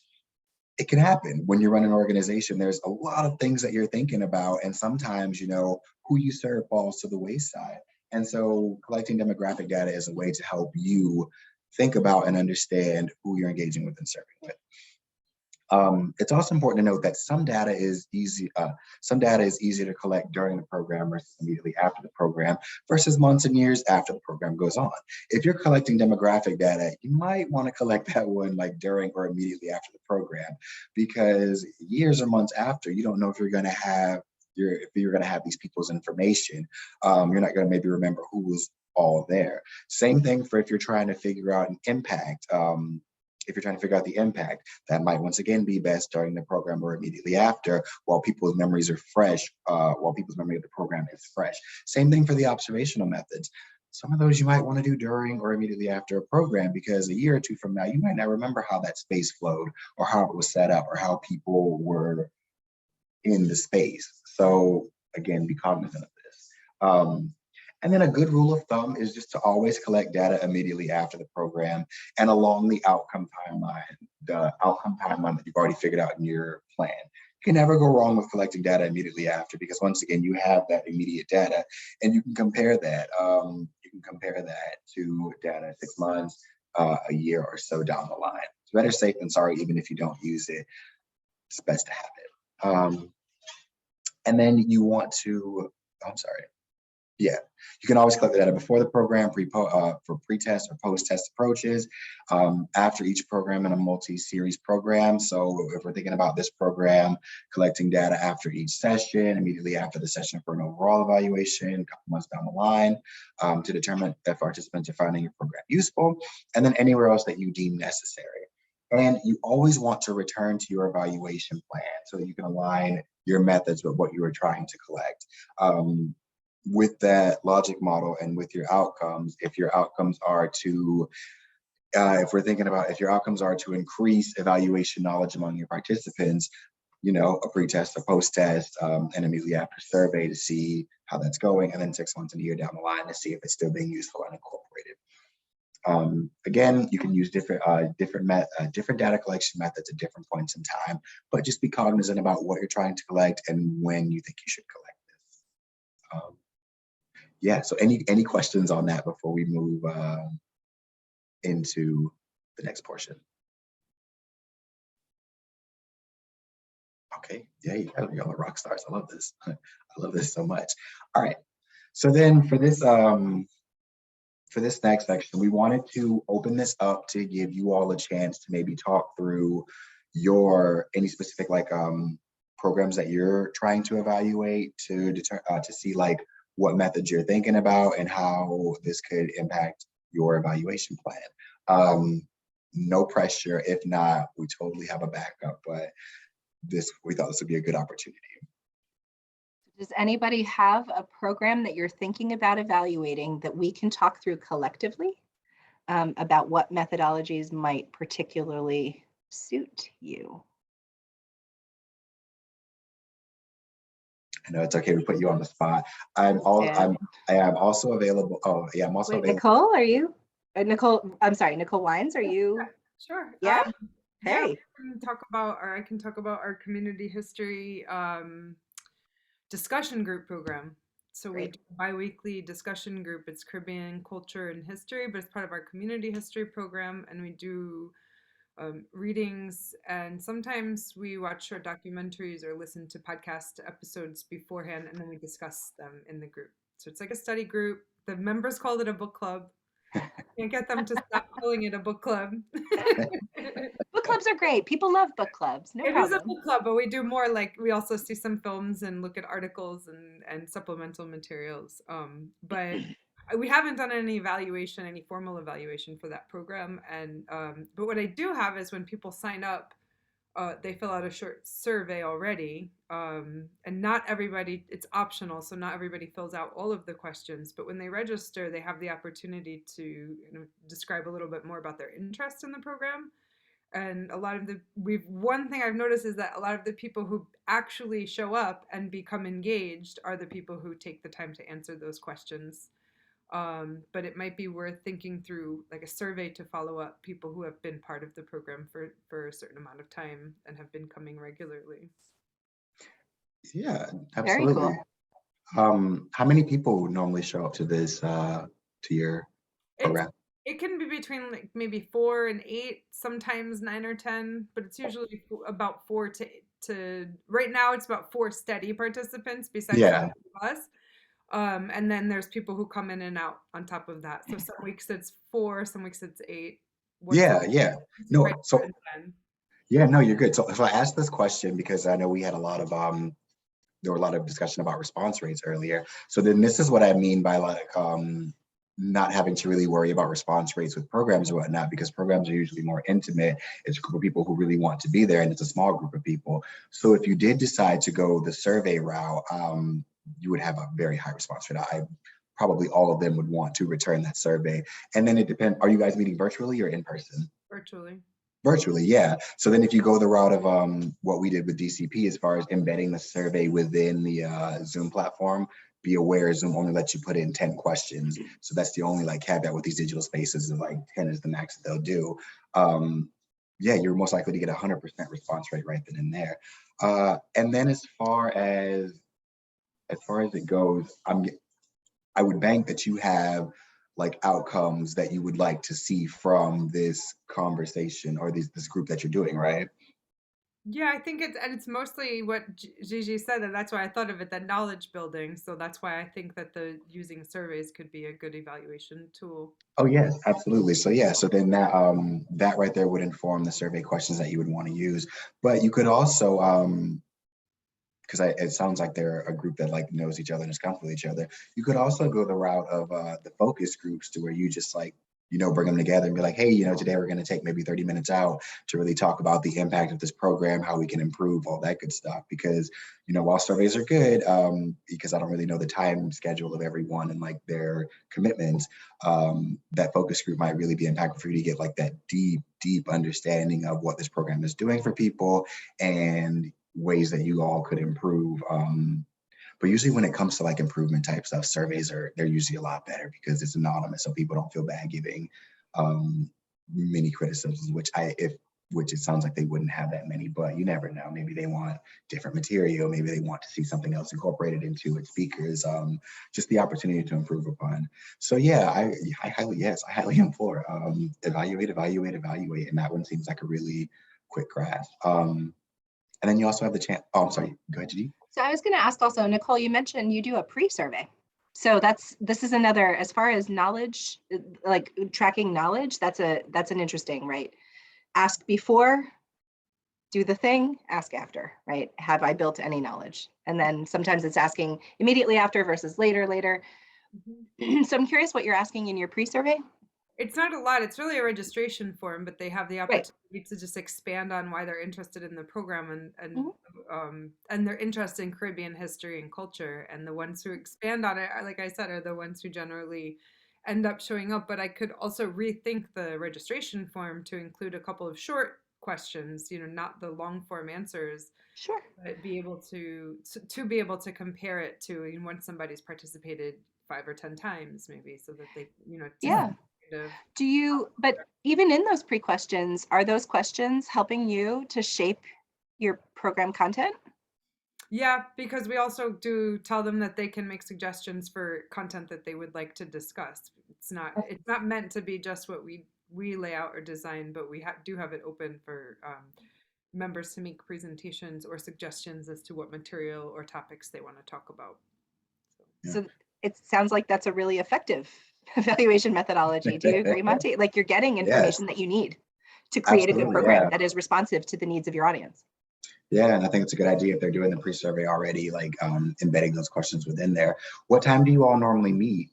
it can happen when you run an organization. There's a lot of things that you're thinking about, and sometimes, who you serve falls to the wayside. And so collecting demographic data is a way to help you think about and understand who you're engaging with and serving with. It's also important to note that some data is easier to collect during the program versus immediately after the program, versus months and years after the program goes on. If you're collecting demographic data, you might want to collect that one like during or immediately after the program, because years or months after, you don't know if you're going to have these people's information. You're not going to maybe remember who was all there. Same thing for if you're trying to figure out an impact. If you're trying to figure out the impact, that might once again be best during the program or immediately after, while people's memories are fresh, while people's memory of the program is fresh. Same thing for the observational methods. Some of those you might want to do during or immediately after a program, because a year or two from now, you might not remember how that space flowed, or how it was set up, or how people were in the space. So again, be cognizant of this. And then a good rule of thumb is just to always collect data immediately after the program and along the outcome timeline that you've already figured out in your plan. You can never go wrong with collecting data immediately after, because once again, you have that immediate data and you can compare that. To data 6 months, a year or so down the line. It's better safe than sorry, even if you don't use it. It's best to have it. And then you want to, you can always collect the data before the program, for pre-test or post-test approaches, after each program in a multi-series program. So if we're thinking about this program, collecting data after each session, immediately after the session for an overall evaluation, a couple months down the line, to determine if participants are finding your program useful, and then anywhere else that you deem necessary. And you always want to return to your evaluation plan so that you can align your methods with what you are trying to collect. With that logic model and with your outcomes, if your outcomes are to, if your outcomes are to increase evaluation knowledge among your participants, a pre-test, a post-test, and immediately after survey to see how that's going, and then 6 months and a year down the line to see if it's still being useful and incorporated. Again, you can use different data collection methods at different points in time, but just be cognizant about what you're trying to collect and when you think you should collect this. Yeah, so any questions on that before we move into the next portion? Okay, yeah, y'all are rock stars. I love this. I love this so much. All right, so then for this next section, we wanted to open this up to give you all a chance to maybe talk through any specific programs that you're trying to evaluate to see like what methods you're thinking about and how this could impact your evaluation plan. No pressure. If not, we totally have a backup, but we thought this would be a good opportunity. Does anybody have a program that you're thinking about evaluating that we can talk through collectively about what methodologies might particularly suit you? I know it's okay. We put you on the spot. I am also available. Oh, yeah, I'm also available. Nicole, are you? Nicole, I'm sorry, Nicole Wines, are you? Sure. Yeah. Hey. I can talk about our community history discussion group program. So we do a bi-weekly discussion group. It's Caribbean culture and history, but it's part of our community history program. And we do readings, and sometimes we watch short documentaries or listen to podcast episodes beforehand, and then we discuss them in the group. So it's like a study group. The members call it a book club. Can't get them to stop calling it a book club. Book clubs are great. People love book clubs. No problem. It is a book club, but we do more we also see some films and look at articles and supplemental materials. But we haven't done any formal evaluation for that program. And but what I do have is when people sign up, they fill out a short survey already, and not everybody, it's optional, so not everybody fills out all of the questions, but when they register, they have the opportunity to describe a little bit more about their interest in the program. And one thing I've noticed is that a lot of the people who actually show up and become engaged are the people who take the time to answer those questions. But it might be worth thinking through like a survey to follow up people who have been part of the program for a certain amount of time and have been coming regularly. Yeah, absolutely. Very cool. How many people normally show up to this to your program? It can be between like maybe 4 and 8, sometimes 9 or 10, but it's usually about 4 to right now it's about 4 steady participants besides us. And then there's people who come in and out on top of that. So some weeks it's 4, some weeks it's 8. Yeah. No, so yeah, no, you're good. So I asked this question because I know we had a lot of there were a lot of discussion about response rates earlier. So then this is what I mean by not having to really worry about response rates with programs or whatnot, because programs are usually more intimate. It's a group of people who really want to be there, and it's a small group of people. So if you did decide to go the survey route, you would have a very high response rate. Probably all of them would want to return that survey. And then it depends, are you guys meeting virtually or in person? Virtually, yeah. So then if you go the route of what we did with DCP as far as embedding the survey within the Zoom platform, be aware Zoom only lets you put in 10 questions. So that's the only caveat with these digital spaces, is 10 is the max that they'll do. Yeah, you're most likely to get 100% response rate right then and there. And then as far as it goes, I would bank that you have outcomes that you would like to see from this conversation or this group that you're doing, right? Yeah, I think it's mostly what Gigi said, and that's why I thought of it, that knowledge building. So that's why I think that using surveys could be a good evaluation tool. Oh yes, absolutely. So yeah, so then that right there would inform the survey questions that you would want to use. But you could also because it sounds like they're a group that knows each other and is comfortable with each other. You could also go the route of the focus groups, to where you just bring them together and be like, hey, today we're going to take maybe 30 minutes out to really talk about the impact of this program, how we can improve, all that good stuff. Because, while surveys are good, because I don't really know the time schedule of everyone and their commitments, that focus group might really be impactful for you to get that deep understanding of what this program is doing for people and ways that you all could improve But usually when it comes to like improvement type stuff, surveys they're usually a lot better because it's anonymous, so people don't feel bad giving many criticisms, which it sounds like they wouldn't have that many, but you never know. Maybe they want different material. Maybe they want to see something else incorporated into its speakers. Just the opportunity to improve upon. So yeah, I highly implore evaluate, and that one seems like a really quick grasp. And then you also have the chance. Oh, I'm sorry. Go ahead, Gigi. So I was going to ask also, Nicole, you mentioned you do a pre-survey. So this is another, as far as knowledge, like tracking knowledge, that's an interesting, right? Ask before, do the thing, ask after, right? Have I built any knowledge? And then sometimes it's asking immediately after versus later. So I'm curious what you're asking in your pre-survey. It's not a lot. It's really a registration form, but they have the Right. opportunity to just expand on why they're interested in the program and their interest in Caribbean history and culture. And the ones who expand on it, like I said, are the ones who generally end up showing up. But I could also rethink the registration form to include a couple of short questions, not the long form answers. Sure. But be able to be able to compare it to once somebody's participated 5 or 10 times, maybe, so that they, Yeah. kind of. But even in those pre-questions, are those questions helping you to shape your program content? Yeah, because we also do tell them that they can make suggestions for content that they would like to discuss. It's not meant to be just what we lay out or design, but we do have it open for members to make presentations or suggestions as to what material or topics they want to talk about. So it sounds like that's a really effective evaluation methodology. Do you agree, Monty? Like you're getting information that you need to create a good program that is responsive to the needs of your audience. Yeah, and I think it's a good idea if they're doing the pre-survey already, like embedding those questions within there. What time do you all normally meet?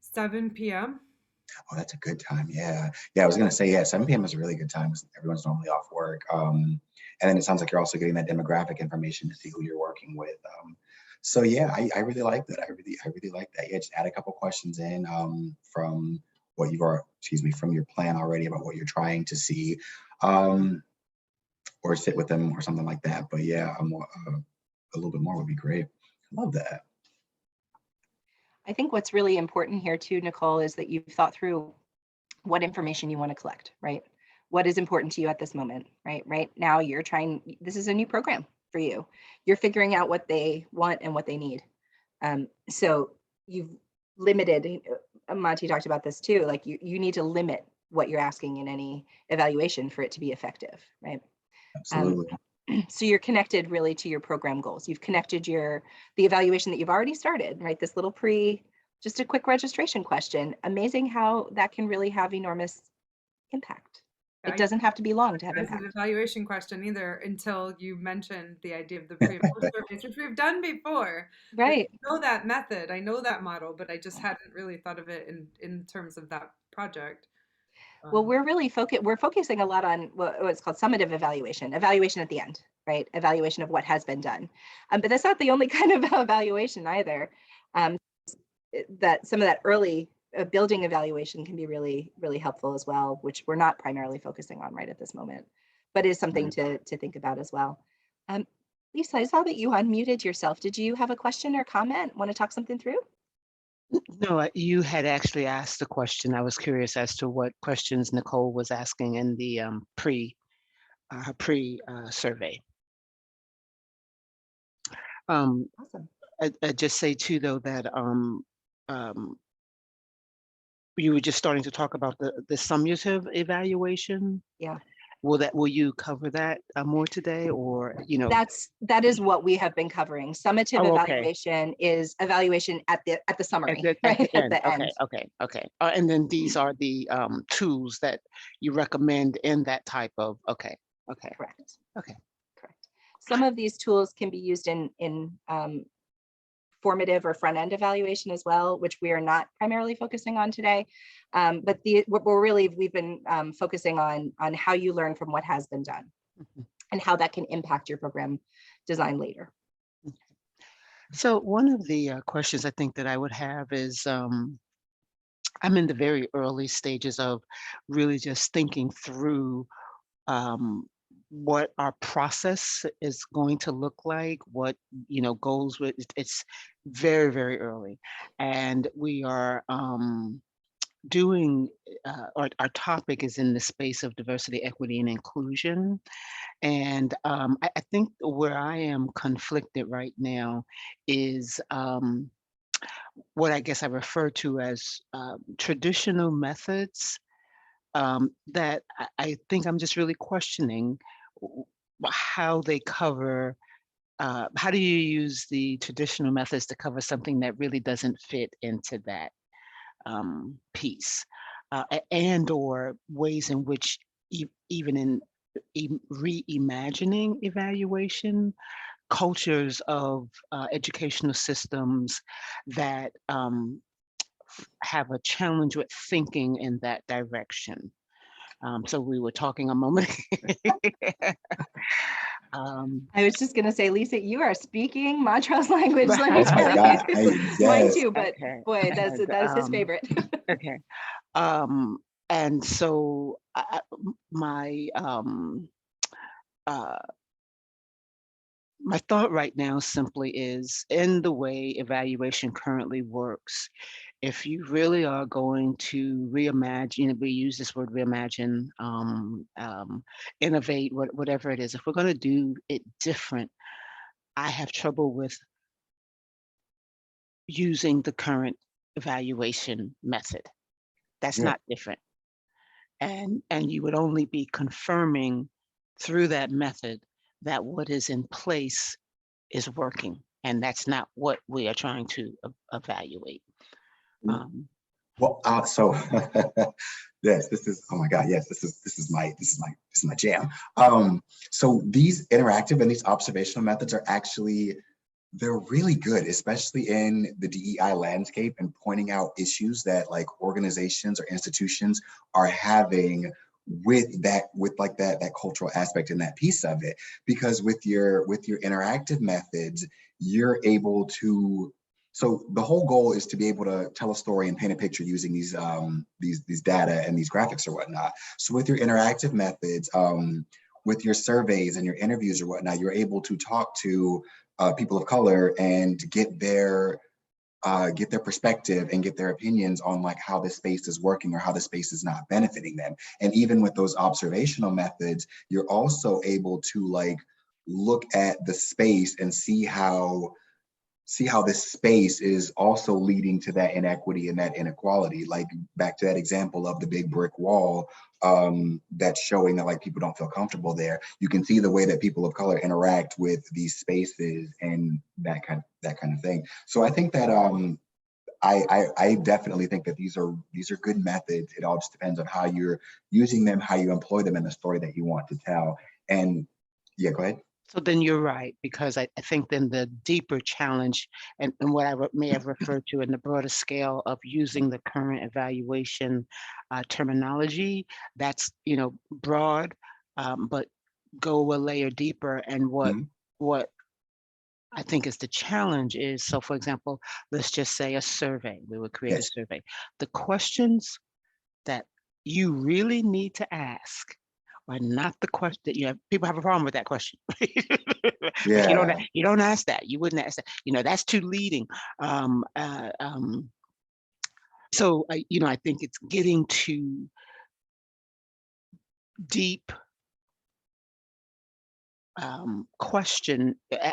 7 p.m. Oh, that's a good time. Yeah. I was gonna say, yeah, 7 p.m. is a really good time. Everyone's normally off work. And then it sounds like you're also getting that demographic information to see who you're working with. So yeah, I really like that. I really like that. Yeah, just add a couple questions in from what from your plan already about what you're trying to see, or sit with them or something like that. But yeah, a little bit more would be great. I love that. I think what's really important here too, Nicole, is that you've thought through what information you want to collect, right? What is important to you at this moment, right? Right now this is a new program for you. You're figuring out what they want and what they need. So you've limited, Monty talked about this too, like you need to limit what you're asking in any evaluation for it to be effective, right? Absolutely. So you're connected really to your program goals. You've connected the evaluation that you've already started, right? This little just a quick registration question. Amazing how that can really have enormous impact. It doesn't have to be long to have impact. An evaluation question either until you mentioned the idea of the pre and post surveys, which we've done before. Right. I know that method, I know that model, but I just hadn't really thought of it in terms of that project. Well, we're focusing a lot on what's called summative evaluation at the end, right? Evaluation of what has been done. But that's not the only kind of evaluation either. That some of that early building evaluation can be really, really helpful as well, which we're not primarily focusing on right at this moment, but is something to think about as well. Lisa, I saw that you unmuted yourself. Did you have a question or comment? Want to talk something through? No, you had actually asked the question. I was curious as to what questions Nicole was asking in the survey. Awesome. I just say too, though, that you were just starting to talk about the summative evaluation. Yeah. Will you cover that more today, or that is what we have been covering. Summative evaluation is evaluation at the summary, right? At the end. Okay. And then these are the tools that you recommend in that type of Correct. Okay. Correct. Some of these tools can be used in formative or front end evaluation as well, which we are not primarily focusing on today. But we've been focusing on how you learn from what has been done and how that can impact your program design later. So one of the questions I think that I would have is, I'm in the very early stages of really just thinking through what our process is going to look like, what, goes with it's very, very early. And we are doing, our topic is in the space of diversity, equity, and inclusion. And I think where I am conflicted right now is what I guess I refer to as traditional methods that I think I'm just really questioning w- how they cover. How do you use the traditional methods to cover something that really doesn't fit into that piece, and or ways in which even in reimagining evaluation, cultures of educational systems that have a challenge with thinking in that direction. So we were talking a moment. um, I was just going to say, Lisa, you are speaking Montrose language. Let me Oh my tell God. you, mine Yes. too. But okay. boy, that is his favorite. Okay. And so my uh, my thought right now simply is in the way evaluation currently works. If you really are going to reimagine, we use this word reimagine, innovate, whatever it is, if we're going to do it different, I have trouble with using the current evaluation method. That's Yeah. not different. And you would only be confirming through that method that what is in place is working, and that's not what we are trying to evaluate. Um, Well, so yes, this is, oh my God, yes, this is my jam. So these interactive and these observational methods are actually, they're really good, especially in the DEI landscape and pointing out issues that like organizations or institutions are having with like that cultural aspect and that piece of it. Because with your interactive methods, you're able to, so the whole goal is to be able to tell a story and paint a picture using these data and these graphics or whatnot. So with your interactive methods, with your surveys and your interviews or whatnot, you're able to talk to people of color and get their perspective and get their opinions on like how the space is working or how the space is not benefiting them. And even with those observational methods, you're also able to like look at the space and see how this space is also leading to that inequity and that inequality. Like back to that example of the big brick wall, that's showing that like people don't feel comfortable there. You can see the way that people of color interact with these spaces and that kind of thing. So I think that I definitely think that these are good methods. It all just depends on how you're using them, how you employ them in the story that you want to tell. And yeah, go ahead. so then you're right, because I think then the deeper challenge and what I may have referred to in the broader scale of using the current evaluation terminology, that's, broad, but go a layer deeper. And Mhm. what I think is the challenge is, so for example, let's just say a survey, we would create a Yes. survey. The questions that you really need to ask are not the question that people have a problem with that question. Like Yeah. you don't ask that. You wouldn't ask that. That's too leading. So I think it's getting to deep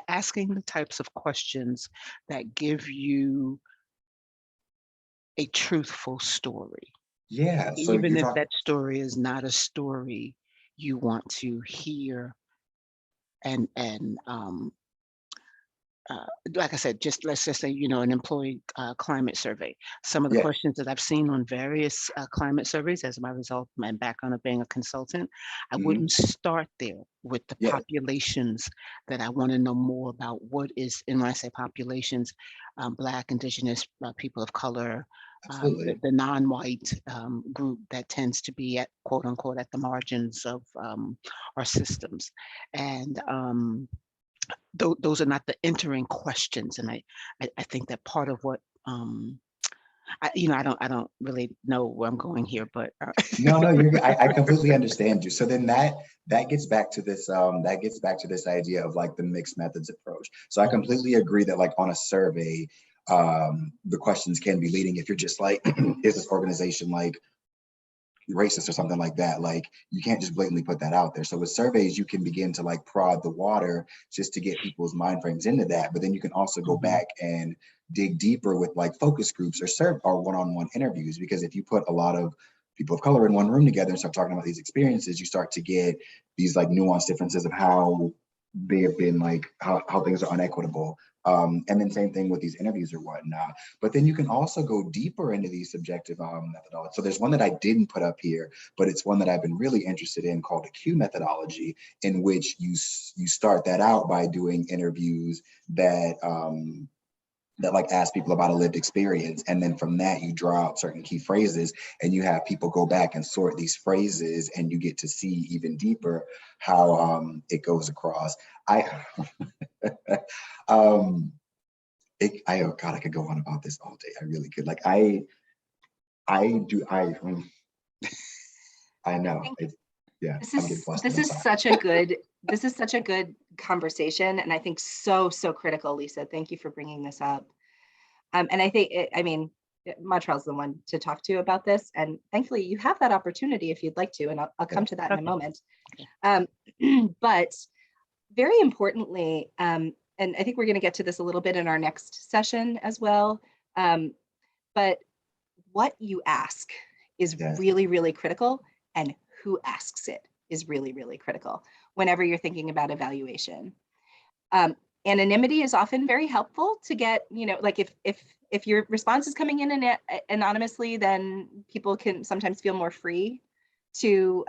asking the types of questions that give you a truthful story, Yeah. So even you're if talking. that story is not a story you want to hear. And like I said, let's just say, an employee climate survey. Some of the Yes. questions that I've seen on various climate surveys as my result, my background of being a consultant, I Hmm. wouldn't start there with the Yeah. populations that I want to know more about. What is, and when I say populations, Black, Indigenous, people of color, Absolutely. the non-white group that tends to be at quote unquote at the margins of our systems. And those are not the entering questions. And I think that part of what I don't really know where I'm going here, but No, you're good. I completely understand you. So then that gets back to this idea of like the mixed methods approach. So I completely agree that like on a survey, the questions can be leading if you're just like, is this organization like racist or something like that? Like you can't just blatantly put that out there. So with surveys, you can begin to like prod the water just to get people's mind frames into that. But then you can also go back and dig deeper with like focus groups or one-on-one interviews, because if you put a lot of people of color in one room together and start talking about these experiences, you start to get these like nuanced differences of how they have been like how things are unequitable. And then same thing with these interviews or whatnot. But then you can also go deeper into these subjective methodologies. So there's one that I didn't put up here, but it's one that I've been really interested in called the Q methodology, in which you start that out by doing interviews that that like ask people about a lived experience. And then from that, you draw out certain key phrases and you have people go back and sort these phrases, and you get to see even deeper how it goes across. Oh God, I could go on about this all day. I really could. Like I know. Yeah, I'm getting flustered. This is such a good conversation, and I think so critical, Lisa. Thank you for bringing this up. And I think Montreal's the one to talk to about this, and thankfully you have that opportunity if you'd like to, and I'll come to that in a moment. But very importantly, and I think we're going to get to this a little bit in our next session as well. But what you ask is really, really critical, and who asks it is really, really critical whenever you're thinking about evaluation. Anonymity is often very helpful to get, like if your response is coming in anonymously, then people can sometimes feel more free to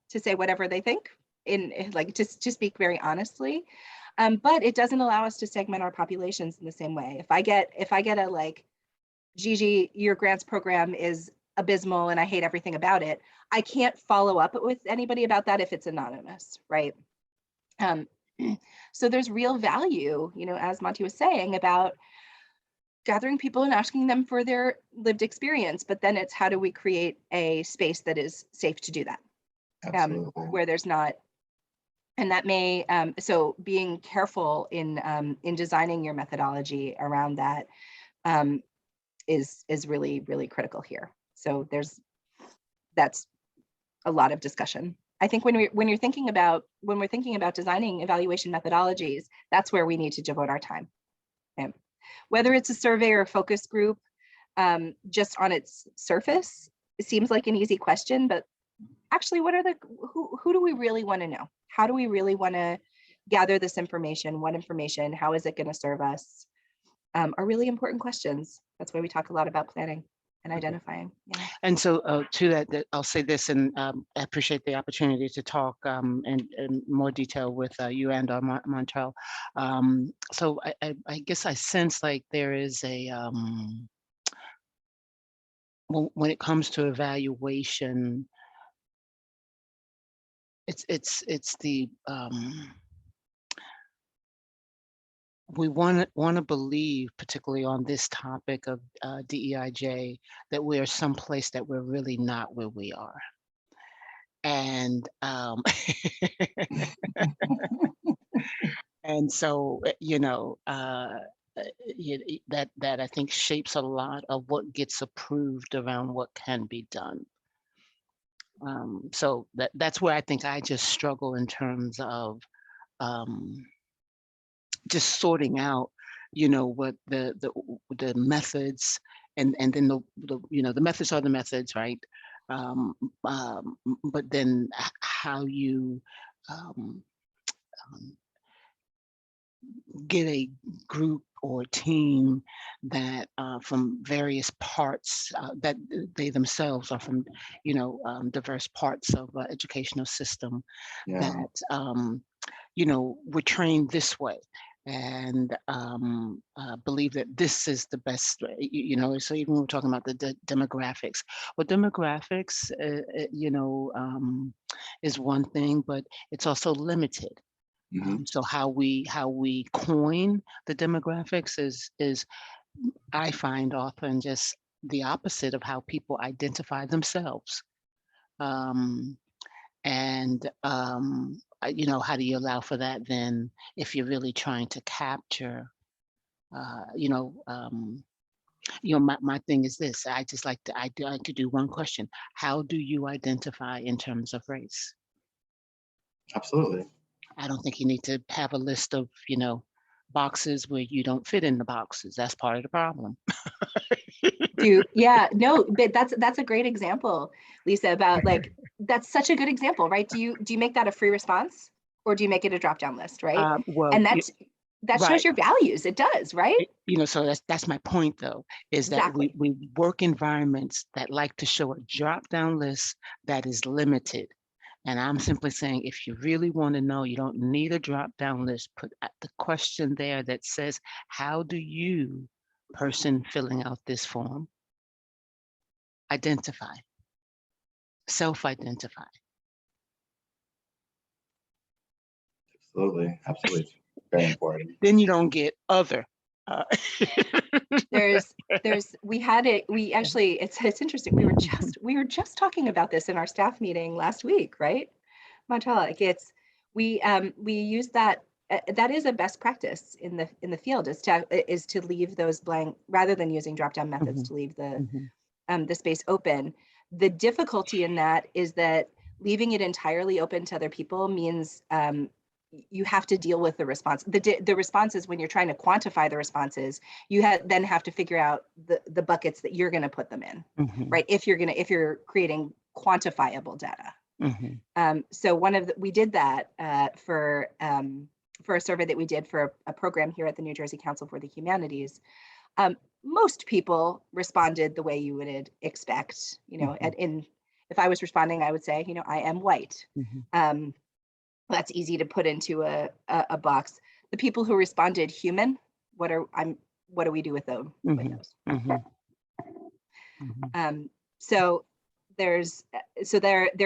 say whatever they think, to speak very honestly. But it doesn't allow us to segment our populations in the same way. If I get a like, Gigi, your grants program is abysmal and I hate everything about it, I can't follow up with anybody about that if it's anonymous, right? So there's real value, as Monty was saying, about gathering people and asking them for their lived experience, but then it's how do we create a space that is safe to do that, where there's not, and that may, so being careful in designing your methodology around that is really, really critical here. So that's a lot of discussion. I think when we're thinking about designing evaluation methodologies, that's where we need to devote our time. Okay. Whether it's a survey or a focus group, just on its surface, it seems like an easy question, but actually, who do we really want to know? How do we really want to gather this information? What information? How is it going to serve us? Are really important questions. That's why we talk a lot about planning and identifying. Yeah. And so to that, I'll say this, and I appreciate the opportunity to talk in more detail with you and Montel. So I guess I sense like there is a, when it comes to evaluation, it's the, we want to believe, particularly on this topic of DEIJ, that we're someplace that we're really not where we are. And and so, that I think shapes a lot of what gets approved around what can be done. So that's where I think I just struggle in terms of just sorting out, what the methods, and then the methods are the methods, right? But then how you get a group or team that from various parts that they themselves are from, diverse parts of educational system, that we're trained this way, and believe that this is the best way. So even when we're talking about the demographics, well, demographics is one thing, but it's also limited. So how we coin the demographics is I find often just the opposite of how people identify themselves. Um, and you know, how do you allow for that then if you're really trying to capture, uh, you know, um, my thing is this. I just like to like to do one question. How do you identify in terms of race? Absolutely. I don't think you need to have a list of, you know, boxes where you don't fit in the boxes. That's part of the problem. Yeah, no, but that's a great example, Lisa, about like, that's such a good example, right? Do you make that a free response, or do you make it a drop down list, right? Well, And that shows right. your values. It does, right? You know, so that's my point though, is that Exactly. we work environments that like to show a drop down list that is limited. And I'm simply saying, if you really want to know, you don't need a drop down list. Put the question there that says, how do you, person filling out this form, identify, self-identify? Absolutely. Absolutely. It's very important. Then you don't get other. There's we actually, it's interesting. We were just talking about this in our staff meeting last week, right? Montreal, like we use that. That is a best practice in the field, is to leave those blank rather than using drop down methods, to leave the space open. The difficulty in that is that leaving it entirely open to other people means you have to deal with the response. The responses, when you're trying to quantify the responses, you then have to figure out the buckets that you're going to put them in, right? If you're creating quantifiable data. So we did that for a survey that we did for a program here at the New Jersey Council for the Humanities. Most people responded the way you would expect, you know, if I was responding, I would say, you know, I am white. That's easy to put into a box. The people who responded human, what do we do with those? So there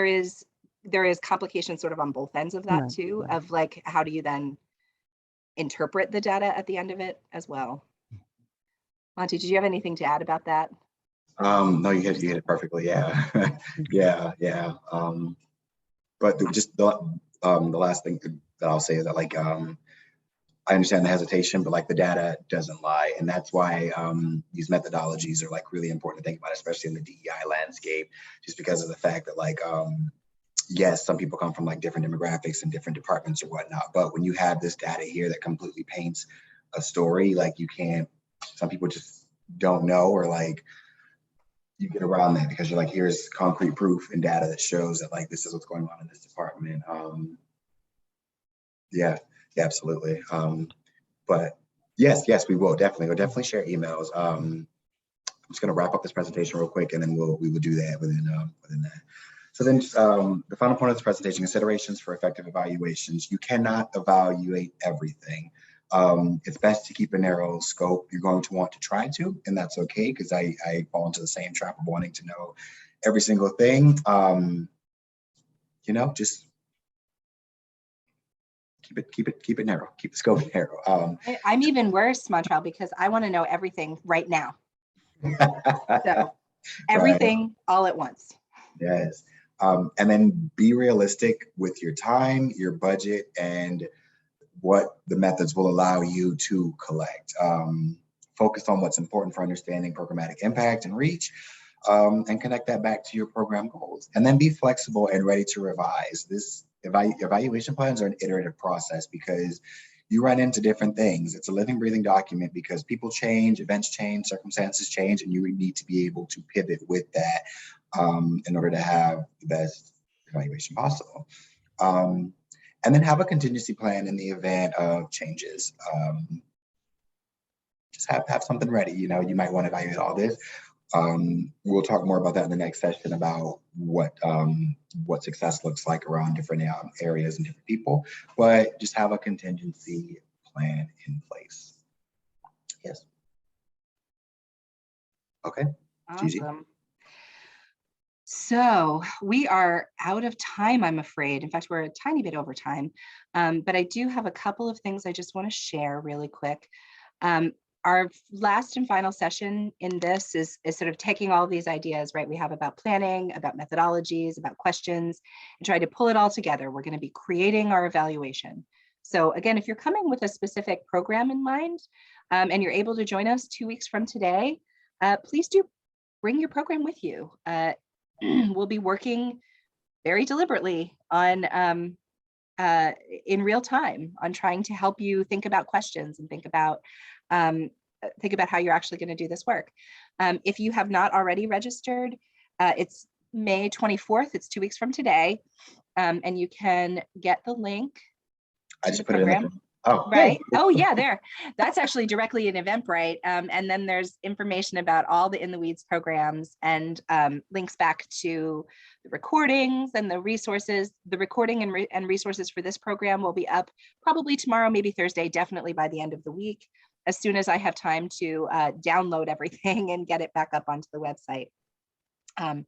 is complication sort of on both ends of that too, of like, how do you then interpret the data at the end of it as well? Monty, did you have anything to add about that? No, you hit it perfectly. Yeah. Yeah. But the last thing that I'll say is that, like, I understand the hesitation, but like, the data doesn't lie. And that's why these methodologies are like really important to think about, especially in the DEI landscape, just because of the fact that, like, yes, some people come from like different demographics and different departments or whatnot. But when you have this data here that completely paints a story, like, some people just don't know, or like, you get around that because you're like, here's concrete proof and data that shows that, like, this is what's going on in this department. Yeah, absolutely. But yes, we will definitely share emails. I'm just going to wrap up this presentation real quick, and then we will do that within that. So then, the final point of this presentation: considerations for effective evaluations. You cannot evaluate everything. It's best to keep a narrow scope. You're going to want to try to, and that's okay, because I fall into the same trap of wanting to know every single thing. You know, just keep it narrow, keep the scope narrow. I'm even worse, Montreal, because I want to know everything right now. So everything right, all at once. Yes. And then be realistic with your time, your budget, and what the methods will allow you to collect. Focus on what's important for understanding programmatic impact and reach, and connect that back to your program goals. And then be flexible and ready to revise. This evaluation plans are an iterative process, because you run into different things. It's a living, breathing document, because people change, events change, circumstances change, and you need to be able to pivot with that in order to have the best evaluation possible. And then have a contingency plan in the event of changes. Just have something ready. You know, you might want to evaluate all this. We'll talk more about that in the next session, about what success looks like around different areas and different people, but just have a contingency plan in place. Yes. Okay. Awesome. Gigi. So we are out of time, I'm afraid. In fact, we're a tiny bit over time, but I do have a couple of things I just want to share really quick. our last and final session in this is sort of taking all of these ideas, right? We have about planning, about methodologies, about questions, and try to pull it all together. We're going to be creating our evaluation. So again, if you're coming with a specific program in mind, and you're able to join us 2 weeks from today, please do bring your program with you. We'll be working very deliberately on in real time on trying to help you think about questions and think about how you're actually going to do this work. If you have not already registered, it's May 24th. It's 2 weeks from today, and you can get the link. I just put it in the Oh, right. Oh, yeah, there. That's actually directly in Eventbrite. And then there's information about all the In the Weeds programs and links back to the recordings and the resources. The recording and resources for this program will be up probably tomorrow, maybe Thursday, definitely by the end of the week, as soon as I have time to download everything and get it back up onto the website. And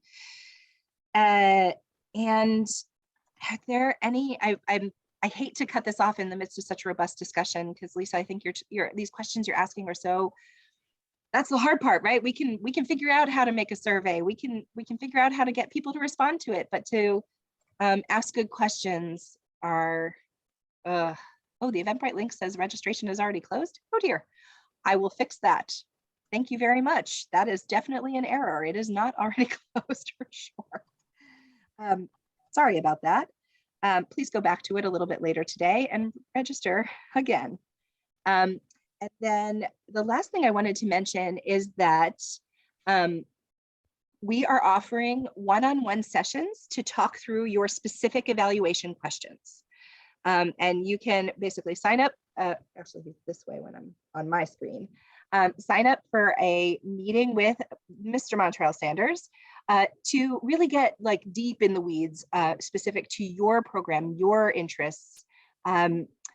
are there any, I hate to cut this off in the midst of such a robust discussion, because Lisa, I think these questions you're asking are so, that's the hard part, right? We can figure out how to make a survey. We can figure out how to get people to respond to it, but to ask good questions are, oh, the Eventbrite link says registration is already closed. Oh dear, I will fix that. Thank you very much. That is definitely an error. It is not already closed for sure. Sorry about that. Please go back to it a little bit later today and register again. And then the last thing I wanted to mention is that we are offering one-on-one sessions to talk through your specific evaluation questions. And you can basically sign up, actually this way when I'm on my screen, sign up for a meeting with Mr. Montreal Sanders to really get like deep in the weeds, specific to your program, your interests.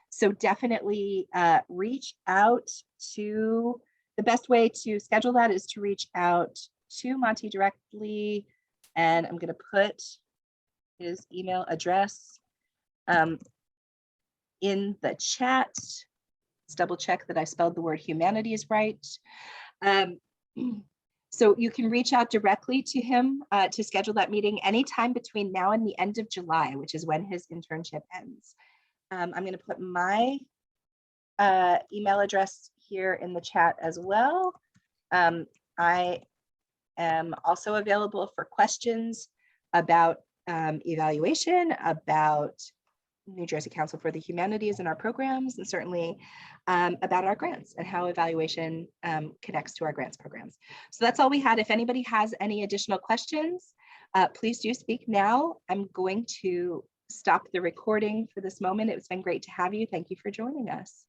So definitely reach out to, the best way to schedule that is to reach out to Monty directly. And I'm gonna put his email address in the chat. Let's double check that I spelled the word humanities right. So you can reach out directly to him to schedule that meeting anytime between now and the end of July, which is when his internship ends. I'm going to put my email address here in the chat as well. I am also available for questions about evaluation, about New Jersey Council for the Humanities and our programs, and certainly about our grants and how evaluation connects to our grants programs. So that's all we had. If anybody has any additional questions, please do speak now. I'm going to stop the recording for this moment. It's been great to have you. Thank you for joining us.